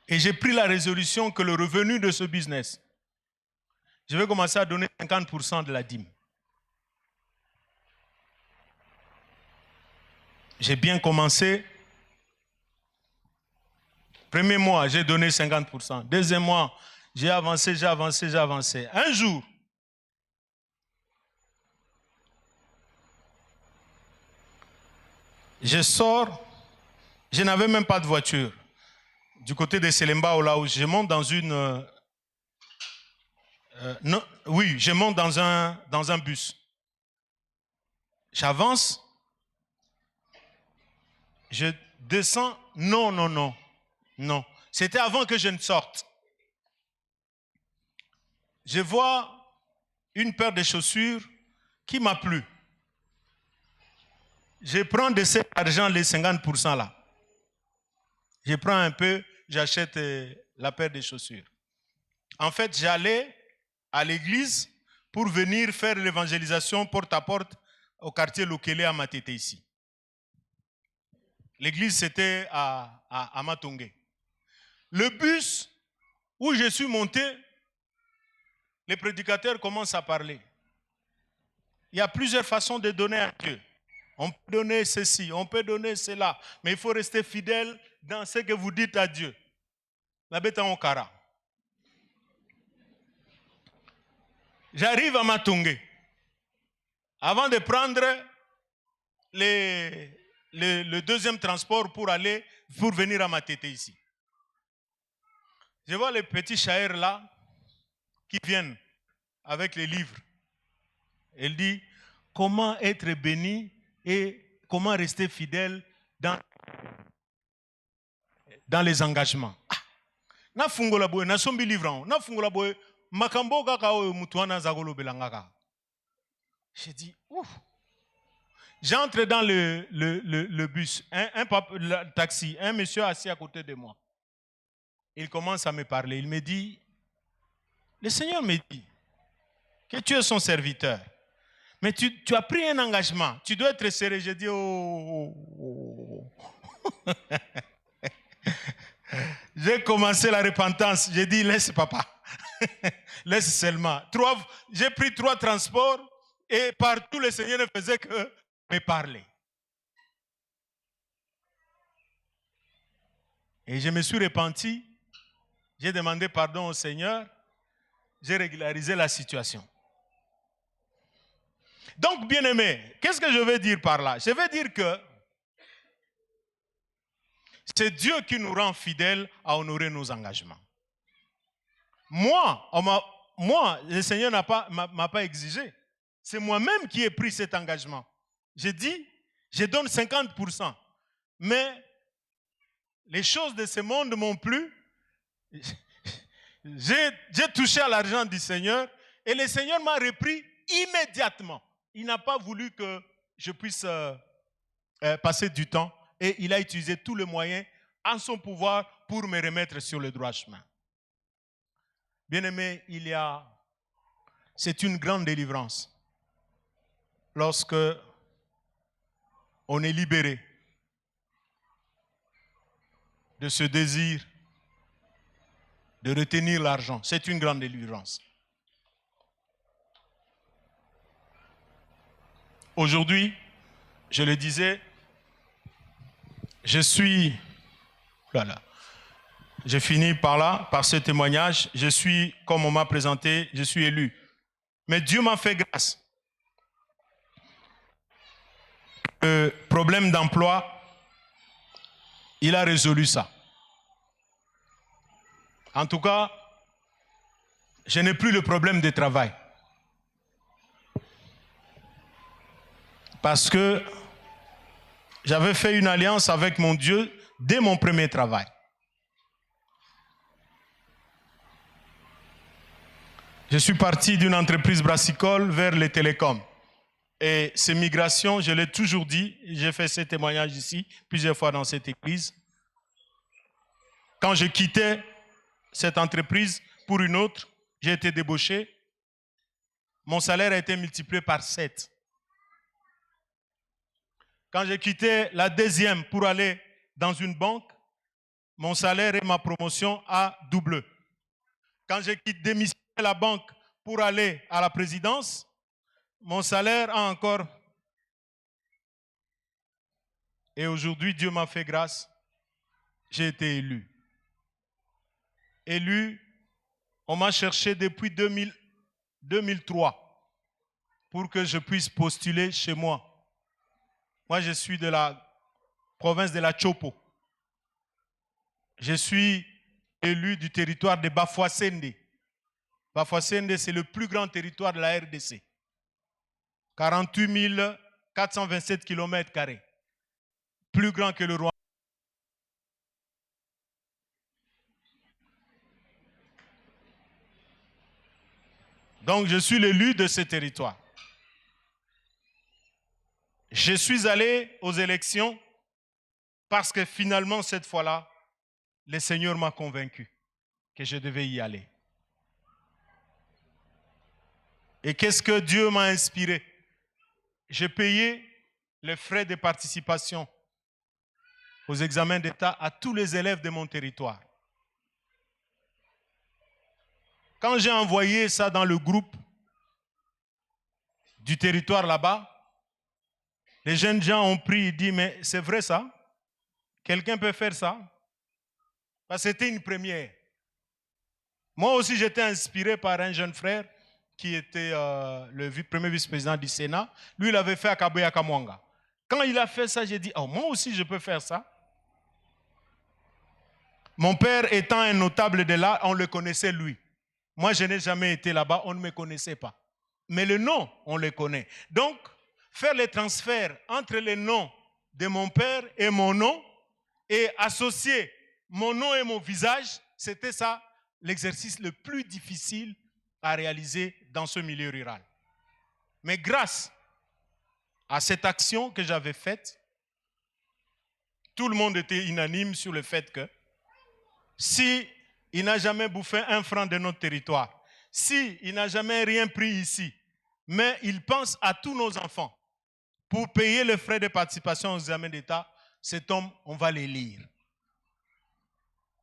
Et j'ai pris la résolution que le revenu de ce business, je vais commencer à donner 50% de la dîme. J'ai bien commencé. Premier mois, j'ai donné 50%. Deuxième mois, j'ai avancé. Un jour, je sors, je n'avais même pas de voiture. Du côté de Selemba, là où je monte dans une... je monte dans un bus. J'avance, je descends. Non. C'était avant que je ne sorte. Je vois une paire de chaussures qui m'a plu. Je prends de cet argent, les 50% là. Je prends un peu, j'achète la paire de chaussures. En fait, j'allais à l'église pour venir faire l'évangélisation porte à porte au quartier Lokele à Matete ici. L'église, c'était à Matongé. Le bus où je suis monté, les prédicateurs commencent à parler. Il y a plusieurs façons de donner à Dieu. On peut donner ceci, on peut donner cela, mais il faut rester fidèle dans ce que vous dites à Dieu. La bête en Okara. J'arrive à Matongé. Avant de prendre le deuxième transport pour venir à Matete ici. Je vois les petits chahers là qui viennent avec les livres. Elle dit, comment être béni et comment rester fidèle dans les engagements. Na fungola boy, na sombi livre, na fungola boy, makambo kaka oyo mutu wana aza kolobelanga kaka. J'ai dit, ouf. J'entre dans le bus, le taxi, un monsieur assis à côté de moi. Il commence à me parler. Il me dit, le Seigneur me dit que tu es son serviteur. Mais tu as pris un engagement. Tu dois être sérieux. J'ai dit, oh. J'ai commencé la repentance. J'ai dit, laisse papa. Laisse seulement. J'ai pris 3 transports et partout le Seigneur ne faisait que me parler. Et je me suis repenti. J'ai demandé pardon au Seigneur. J'ai régularisé la situation. Donc, bien-aimé, qu'est-ce que je veux dire par là? Je veux dire que c'est Dieu qui nous rend fidèles à honorer nos engagements. Moi, le Seigneur m'a pas exigé. C'est moi-même qui ai pris cet engagement. J'ai dit, je donne 50%. Mais les choses de ce monde m'ont plu. J'ai touché à l'argent du Seigneur et le Seigneur m'a repris immédiatement. Il n'a pas voulu que je puisse passer du temps et il a utilisé tous les moyens en son pouvoir pour me remettre sur le droit chemin. Bien-aimé, c'est une grande délivrance lorsque on est libéré de ce désir de retenir l'argent. C'est une grande délivrance. Aujourd'hui, je le disais, je finis par ce témoignage, je suis, comme on m'a présenté, je suis élu. Mais Dieu m'a fait grâce. Le problème d'emploi, il a résolu ça. En tout cas, je n'ai plus le problème de travail. Parce que j'avais fait une alliance avec mon Dieu dès mon premier travail. Je suis parti d'une entreprise brassicole vers les télécoms. Et ces migrations, je l'ai toujours dit, j'ai fait ces témoignages ici, plusieurs fois dans cette église. Quand je quittais cette entreprise pour une autre, j'ai été débauché. Mon salaire a été multiplié par 7. Quand j'ai quitté la deuxième pour aller dans une banque, mon salaire et ma promotion a doublé. Quand j'ai démissionné la banque pour aller à la présidence, mon salaire a encore... Et aujourd'hui, Dieu m'a fait grâce. J'ai été élu. Élu, on m'a cherché depuis 2003 pour que je puisse postuler chez moi. Moi, je suis de la province de la Chopo. Je suis élu du territoire de Bafouassende. Bafouassende, c'est le plus grand territoire de la RDC. 48 427 km². Plus grand que le Rwanda. Donc, je suis l'élu de ce territoire. Je suis allé aux élections parce que finalement, cette fois-là, le Seigneur m'a convaincu que je devais y aller. Et qu'est-ce que Dieu m'a inspiré? J'ai payé les frais de participation aux examens d'État à tous les élèves de mon territoire. Quand j'ai envoyé ça dans le groupe du territoire là-bas, les jeunes gens ont pris et dit, mais c'est vrai ça? Quelqu'un peut faire ça? Parce que c'était une première. Moi aussi, j'étais inspiré par un jeune frère qui était le premier vice-président du Sénat. Lui, il avait fait à Kaboya Kamwanga. Quand il a fait ça, j'ai dit, oh, moi aussi, je peux faire ça. Mon père étant un notable de là, on le connaissait lui. Moi, je n'ai jamais été là-bas, on ne me connaissait pas. Mais le nom, on le connaît. Donc, faire les transferts entre les noms de mon père et mon nom et associer mon nom et mon visage, c'était ça l'exercice le plus difficile à réaliser dans ce milieu rural. Mais grâce à cette action que j'avais faite, tout le monde était unanime sur le fait que si il n'a jamais bouffé un franc de notre territoire, si il n'a jamais rien pris ici, mais il pense à tous nos enfants pour payer les frais de participation aux examens d'État, cet homme, on va l'élire.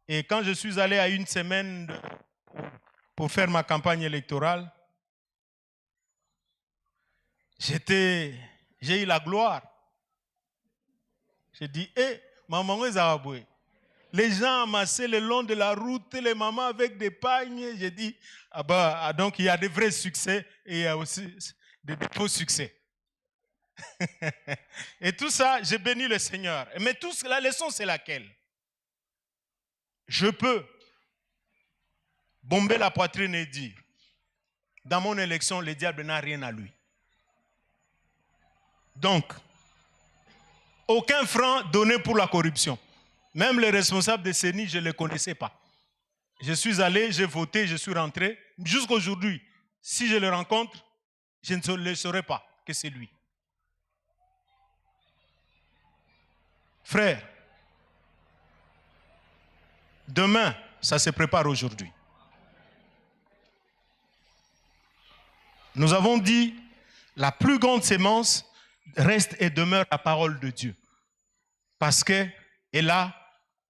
Et quand je suis allé à une semaine pour faire ma campagne électorale, j'ai eu la gloire. J'ai dit, maman, les gens amassaient le long de la route, les mamans avec des pagnes. J'ai dit, donc il y a de vrais succès et il y a aussi de faux succès. Et tout ça, j'ai béni le Seigneur. Mais la leçon, c'est laquelle? Je peux bomber la poitrine et dire, dans mon élection, le diable n'a rien à lui. Donc, aucun franc donné pour la corruption. Même les responsables de CENI, je ne les connaissais pas. Je suis allé, j'ai voté, je suis rentré. Jusqu'à aujourd'hui, si je le rencontre, je ne le saurais pas que c'est lui. Frère, demain, ça se prépare aujourd'hui. Nous avons dit, la plus grande sémence reste et demeure la parole de Dieu. Parce qu'elle a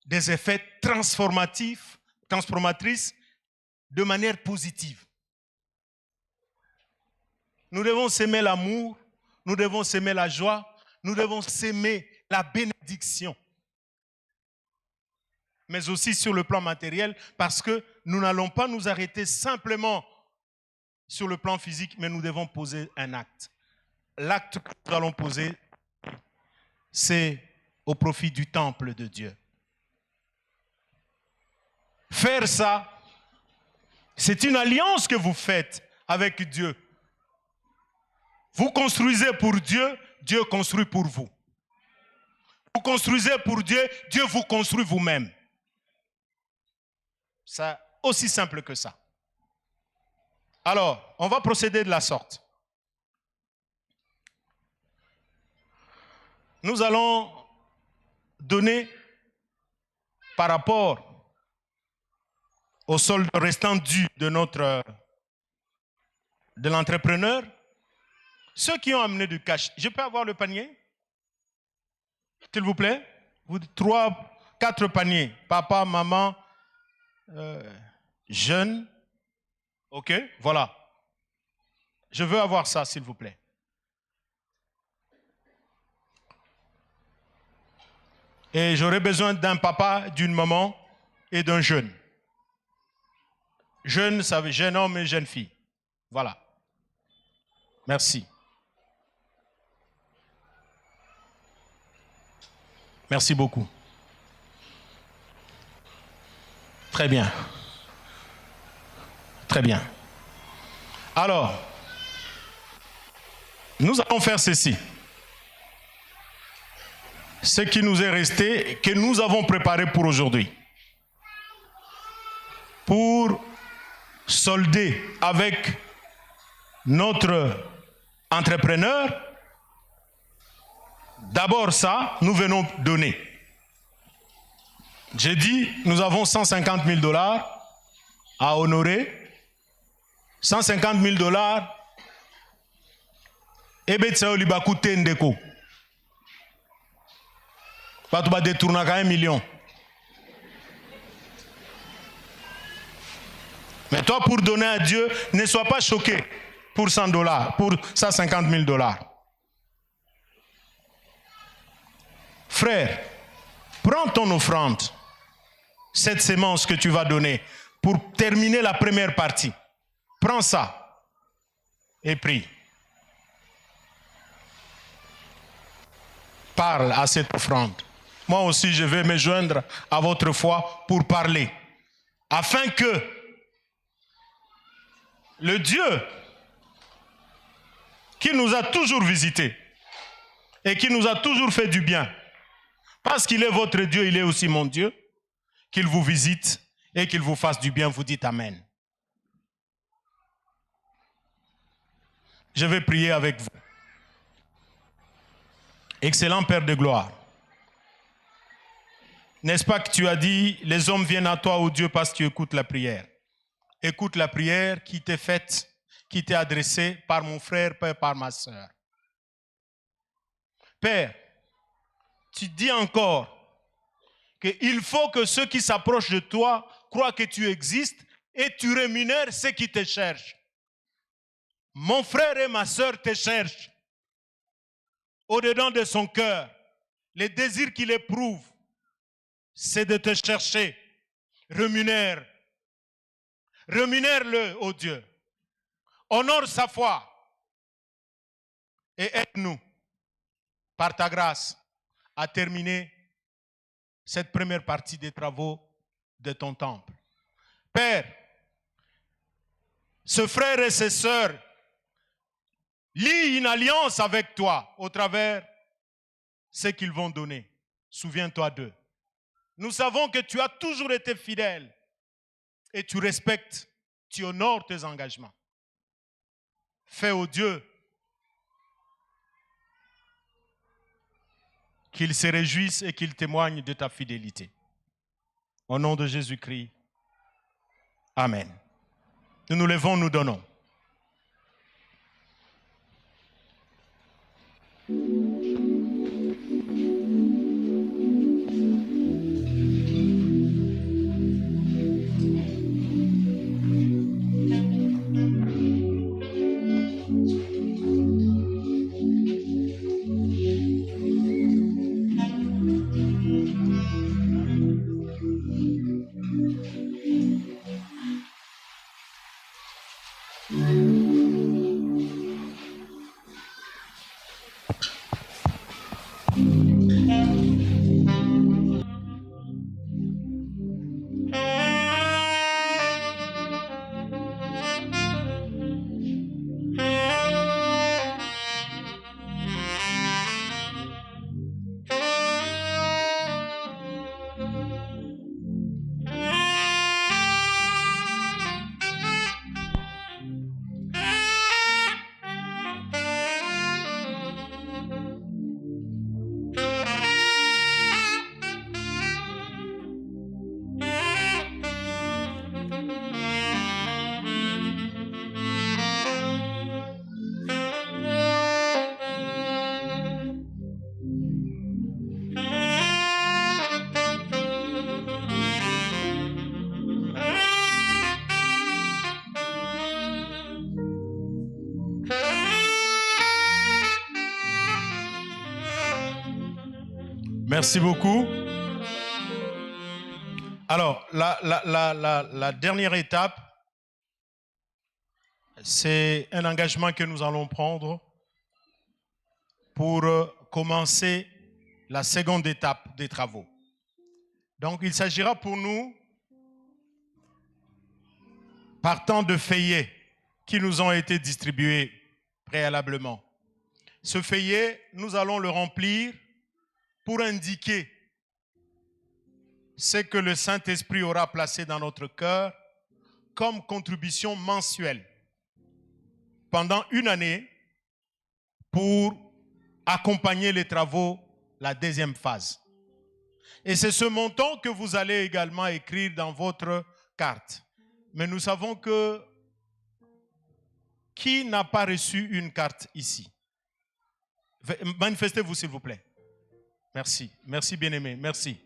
des effets transformatrices de manière positive. Nous devons s'aimer l'amour, nous devons s'aimer la joie, nous devons s'aimer la bénédiction. Mais aussi sur le plan matériel, parce que nous n'allons pas nous arrêter simplement sur le plan physique, mais nous devons poser un acte. L'acte que nous allons poser, c'est au profit du temple de Dieu. Faire ça, c'est une alliance que vous faites avec Dieu. Vous construisez pour Dieu, Dieu construit pour vous. Vous construisez pour Dieu, Dieu vous construit vous-même. C'est aussi simple que ça. Alors, on va procéder de la sorte. Nous allons donner par rapport au solde restant dû de l'entrepreneur, ceux qui ont amené du cash. Je peux avoir le panier? S'il vous plaît? 3, 4 paniers. Papa, maman, jeune. OK, voilà. Je veux avoir ça, s'il vous plaît. Et j'aurai besoin d'un papa, d'une maman et d'un jeune. Jeune, ça veut jeune homme et jeune fille. Voilà. Merci. Merci beaucoup. Très bien. Très bien. Alors, nous allons faire ceci. Ce qui nous est resté, que nous avons préparé pour aujourd'hui. Pour solder avec notre entrepreneur, d'abord ça, nous venons donner. J'ai dit, nous avons 150 000 $ à honorer. 150 000 $. Ebetsa olibaku tendeko. Pas tout détourner à 1 million. Mais toi, pour donner à Dieu, ne sois pas choqué pour 100 $, pour 150 000 $. Frère, prends ton offrande, cette sémence que tu vas donner, pour terminer la première partie. Prends ça et prie. Parle à cette offrande. Moi aussi, je vais me joindre à votre foi pour parler. Afin que le Dieu qui nous a toujours visités et qui nous a toujours fait du bien, parce qu'il est votre Dieu, il est aussi mon Dieu, qu'il vous visite et qu'il vous fasse du bien, vous dites Amen. Je vais prier avec vous. Excellent Père de gloire. N'est-ce pas que tu as dit, les hommes viennent à toi, ô Dieu, parce que tu écoutes la prière. Écoute la prière qui t'est faite, qui t'est adressée par mon frère, par ma soeur. Père, tu dis encore qu'il faut que ceux qui s'approchent de toi croient que tu existes et tu rémunères ceux qui te cherchent. Mon frère et ma soeur te cherchent. Au-dedans de son cœur, les désirs qu'il éprouve, c'est de te chercher. Rémunère. Rémunère-le, ô Dieu. Honore sa foi. Et aide-nous, par ta grâce, à terminer cette première partie des travaux de ton temple. Père, ce frère et ces sœurs lient une alliance avec toi au travers de ce qu'ils vont donner. Souviens-toi d'eux. Nous savons que tu as toujours été fidèle et tu respectes, tu honores tes engagements. Fais au Dieu qu'il se réjouisse et qu'il témoigne de ta fidélité. Au nom de Jésus-Christ. Amen. Nous nous levons, nous donnons. Merci beaucoup. Alors, la dernière étape, c'est un engagement que nous allons prendre pour commencer la seconde étape des travaux. Donc, il s'agira pour nous, partant de feuillets qui nous ont été distribués préalablement. Ce feuillet, nous allons le remplir pour indiquer ce que le Saint-Esprit aura placé dans notre cœur comme contribution mensuelle pendant une année pour accompagner les travaux, la deuxième phase. Et c'est ce montant que vous allez également écrire dans votre carte. Mais nous savons que qui n'a pas reçu une carte ici? Manifestez-vous s'il vous plaît. Merci. Merci bien-aimé. Merci.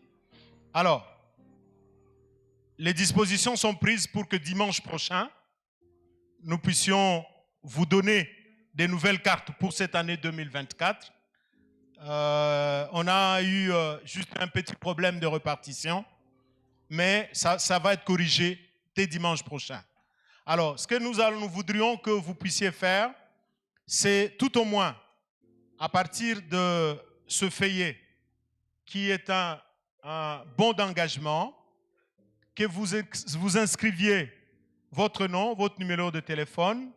Alors, les dispositions sont prises pour que dimanche prochain, nous puissions vous donner des nouvelles cartes pour cette année 2024. On a eu juste un petit problème de répartition, mais ça va être corrigé dès dimanche prochain. Alors, ce que nous voudrions que vous puissiez faire, c'est tout au moins, à partir de ce feuillet, qui est un bon d'engagement, que vous inscriviez votre nom, votre numéro de téléphone.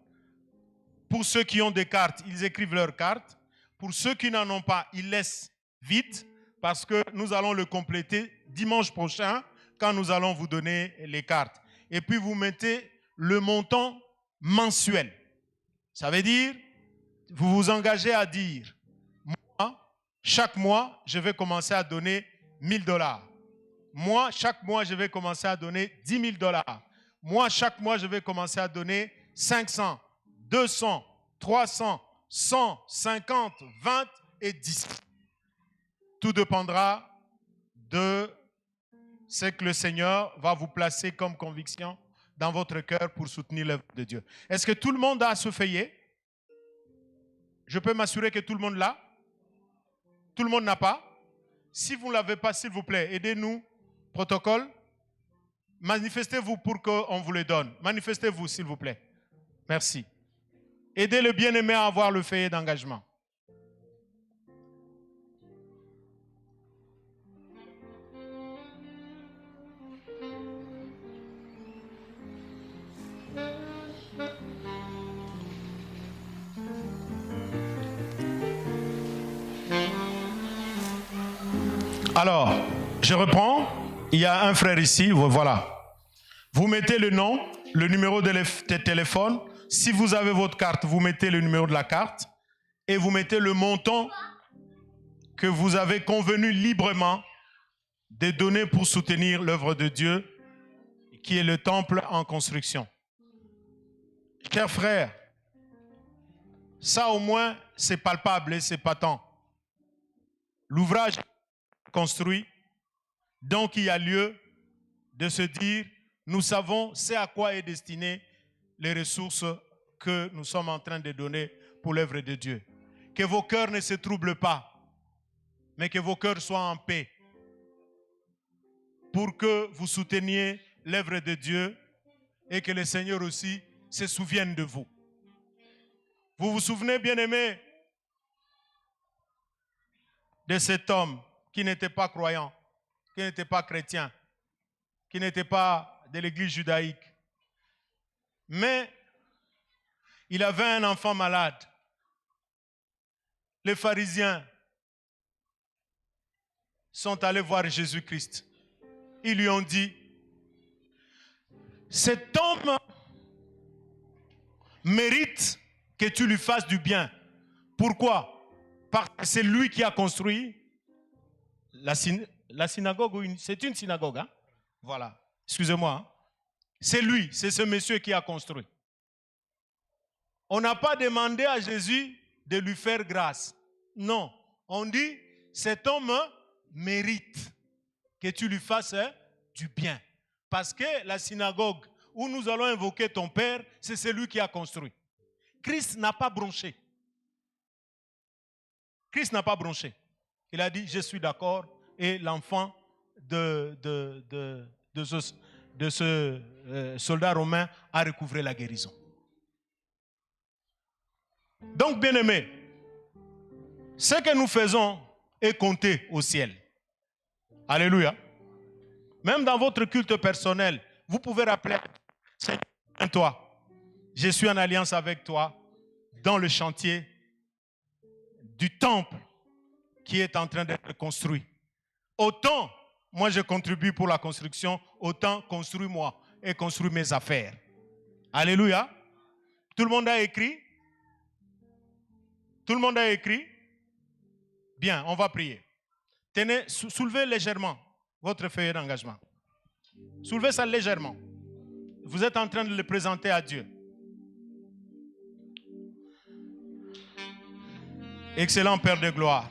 Pour ceux qui ont des cartes, ils écrivent leur carte. Pour ceux qui n'en ont pas, ils laissent vite parce que nous allons le compléter dimanche prochain quand nous allons vous donner les cartes. Et puis vous mettez le montant mensuel. Ça veut dire vous vous engagez à dire, moi, chaque mois, je vais commencer à donner $1000. Moi, chaque mois, je vais commencer à donner $10,000. Moi, chaque mois, je vais commencer à donner 500, 200, 300, 100, 50, 20 et 10. Tout dépendra de ce que le Seigneur va vous placer comme conviction dans votre cœur pour soutenir l'œuvre de Dieu. Est-ce que tout le monde a ce feuillet? Je peux m'assurer que tout le monde l'a? Tout le monde n'a pas? Si vous ne l'avez pas, s'il vous plaît, aidez-nous. Protocole. Manifestez-vous pour qu'on vous le donne. Manifestez-vous, s'il vous plaît. Merci. Aidez le bien-aimé à avoir le feuillet d'engagement. Alors, je reprends. Il y a un frère ici, voilà. Vous mettez le nom, le numéro de téléphone. Si vous avez votre carte, vous mettez le numéro de la carte et vous mettez le montant que vous avez convenu librement de donner pour soutenir l'œuvre de Dieu, qui est le temple en construction. Chers frères, ça au moins, c'est palpable et c'est patent. L'ouvrage est construit, donc il y a lieu de se dire, nous savons c'est à quoi est destiné les ressources que nous sommes en train de donner pour l'œuvre de Dieu. Que vos cœurs ne se troublent pas, mais que vos cœurs soient en paix pour que vous souteniez l'œuvre de Dieu et que le Seigneur aussi se souvienne de vous. Vous vous souvenez, bien-aimés, de cet homme qui n'était pas croyant, qui n'était pas chrétien, qui n'était pas de l'église judaïque. Mais il avait un enfant malade. Les pharisiens sont allés voir Jésus-Christ. Ils lui ont dit, cet homme mérite que tu lui fasses du bien. Pourquoi? Parce que c'est lui qui a construit la synagogue. C'est une synagogue, hein? Voilà. Excusez-moi. Hein? C'est lui, c'est ce monsieur qui a construit. On n'a pas demandé à Jésus de lui faire grâce. Non. On dit, cet homme mérite que tu lui fasses du bien. Parce que la synagogue où nous allons invoquer ton Père, c'est celui qui a construit. Christ n'a pas bronché. Christ n'a pas bronché. Il a dit, je suis d'accord, et l'enfant de ce soldat romain a recouvré la guérison. Donc, bien-aimés, ce que nous faisons est compté au ciel. Alléluia. Même dans votre culte personnel, vous pouvez rappeler, Seigneur, toi, je suis en alliance avec toi dans le chantier du temple qui est en train d'être construit. Autant moi je contribue pour la construction, autant construis-moi et construis mes affaires. Alléluia. Tout le monde a écrit? Tout le monde a écrit? Bien, on va prier. Tenez, soulevez légèrement votre feuille d'engagement. Soulevez ça légèrement. Vous êtes en train de le présenter à Dieu. Excellent Père de gloire,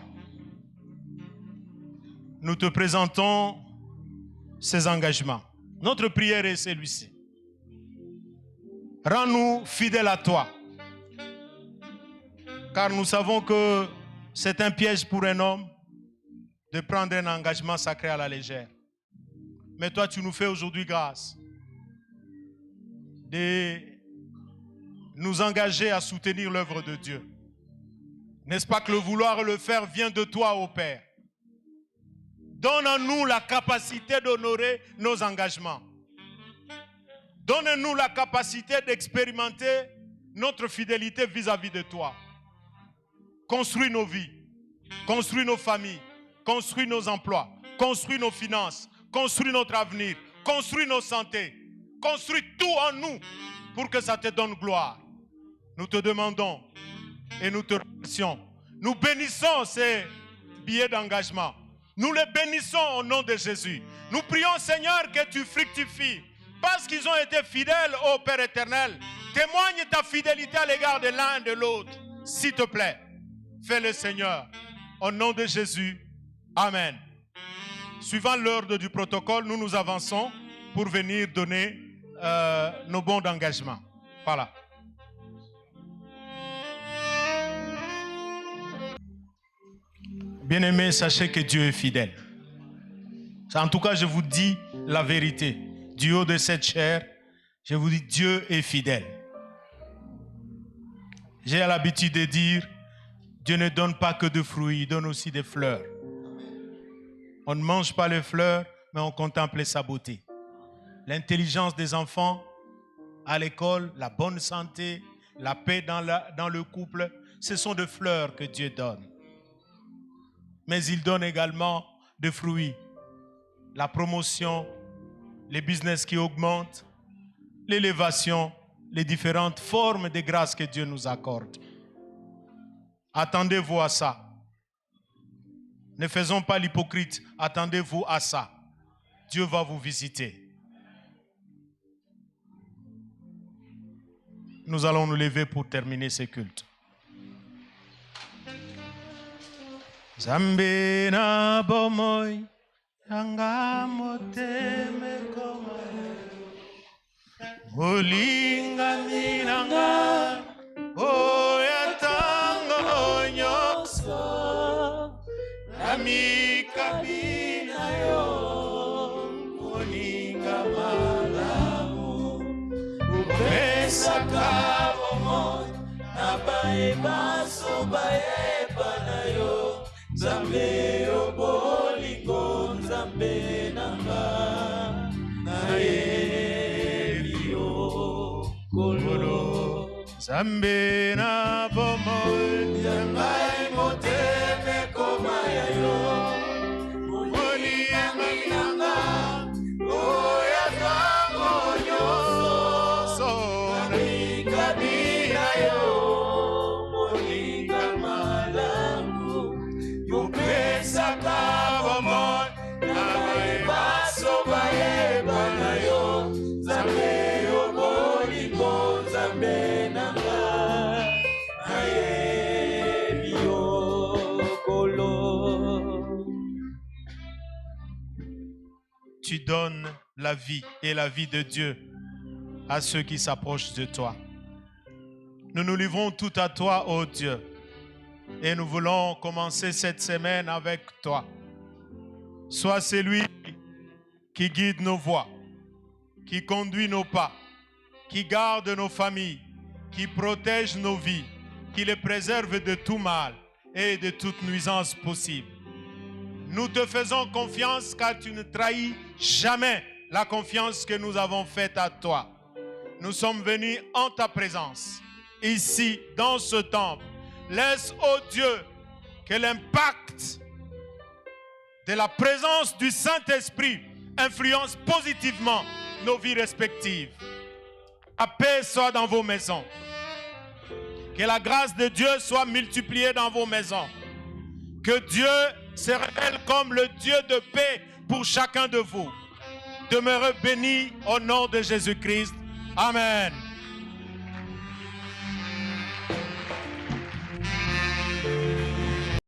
nous te présentons ces engagements. Notre prière est celui-ci. Rends-nous fidèles à toi, car nous savons que c'est un piège pour un homme de prendre un engagement sacré à la légère. Mais toi, tu nous fais aujourd'hui grâce de nous engager à soutenir l'œuvre de Dieu. N'est-ce pas que le vouloir et le faire vient de toi, ô Père? Donne-nous la capacité d'honorer nos engagements. Donne-nous la capacité d'expérimenter notre fidélité vis-à-vis de toi. Construis nos vies, construis nos familles, construis nos emplois, construis nos finances, construis notre avenir, construis nos santé, construis tout en nous pour que ça te donne gloire. Nous te demandons et nous te remercions. Nous bénissons ces billets d'engagement. Nous les bénissons au nom de Jésus. Nous prions, Seigneur, que tu fructifies parce qu'ils ont été fidèles au Père éternel. Témoigne ta fidélité à l'égard de l'un et de l'autre. S'il te plaît, fais-le, Seigneur. Au nom de Jésus, amen. Suivant l'ordre du protocole, nous avançons pour venir donner nos bons d'engagement. Voilà. Bien-aimés, sachez que Dieu est fidèle. En tout cas, je vous dis la vérité. Du haut de cette chair, je vous dis, Dieu est fidèle. J'ai l'habitude de dire, Dieu ne donne pas que de fruits, il donne aussi des fleurs. On ne mange pas les fleurs, mais on contemple sa beauté. L'intelligence des enfants à l'école, la bonne santé, la paix dans le couple, ce sont des fleurs que Dieu donne. Mais il donne également des fruits. La promotion, les business qui augmentent, l'élévation, les différentes formes de grâce que Dieu nous accorde. Attendez-vous à ça. Ne faisons pas l'hypocrite. Attendez-vous à ça. Dieu va vous visiter. Nous allons nous lever pour terminer ce culte. Zambe na bomoy yanga moteme komae Olinga minanga oyatango nyoso Nami kabina yo Olinga malamu Upesa kabomoy Nabae baso bae banayo Zambe obolingo Zambe nanga Nae bio kolo Zambe na bomoy Zambe moteme komaya yo Moni aminanga Oya tango nyoso Nami kabina yo Moninga malamu Yupesa kabomoy Nabae baso bae banayo Zambe obolingo Zambe nanga Nae bio kolo. Tu donnes la vie et la vie de Dieu à ceux qui s'approchent de toi. Nous nous livrons tout à toi, ô Dieu. Et nous voulons commencer cette semaine avec toi. Sois celui qui guide nos voies, qui conduit nos pas, qui garde nos familles, qui protège nos vies, qui les préserve de tout mal et de toute nuisance possible. Nous te faisons confiance car tu ne trahis jamais la confiance que nous avons faite à toi. Nous sommes venus en ta présence, ici, dans ce temple. Laisse, ô Dieu, que l'impact de la présence du Saint-Esprit influence positivement nos vies respectives. La paix soit dans vos maisons. Que la grâce de Dieu soit multipliée dans vos maisons. Que Dieu se révèle comme le Dieu de paix pour chacun de vous. Demeurez bénis au nom de Jésus-Christ. Amen.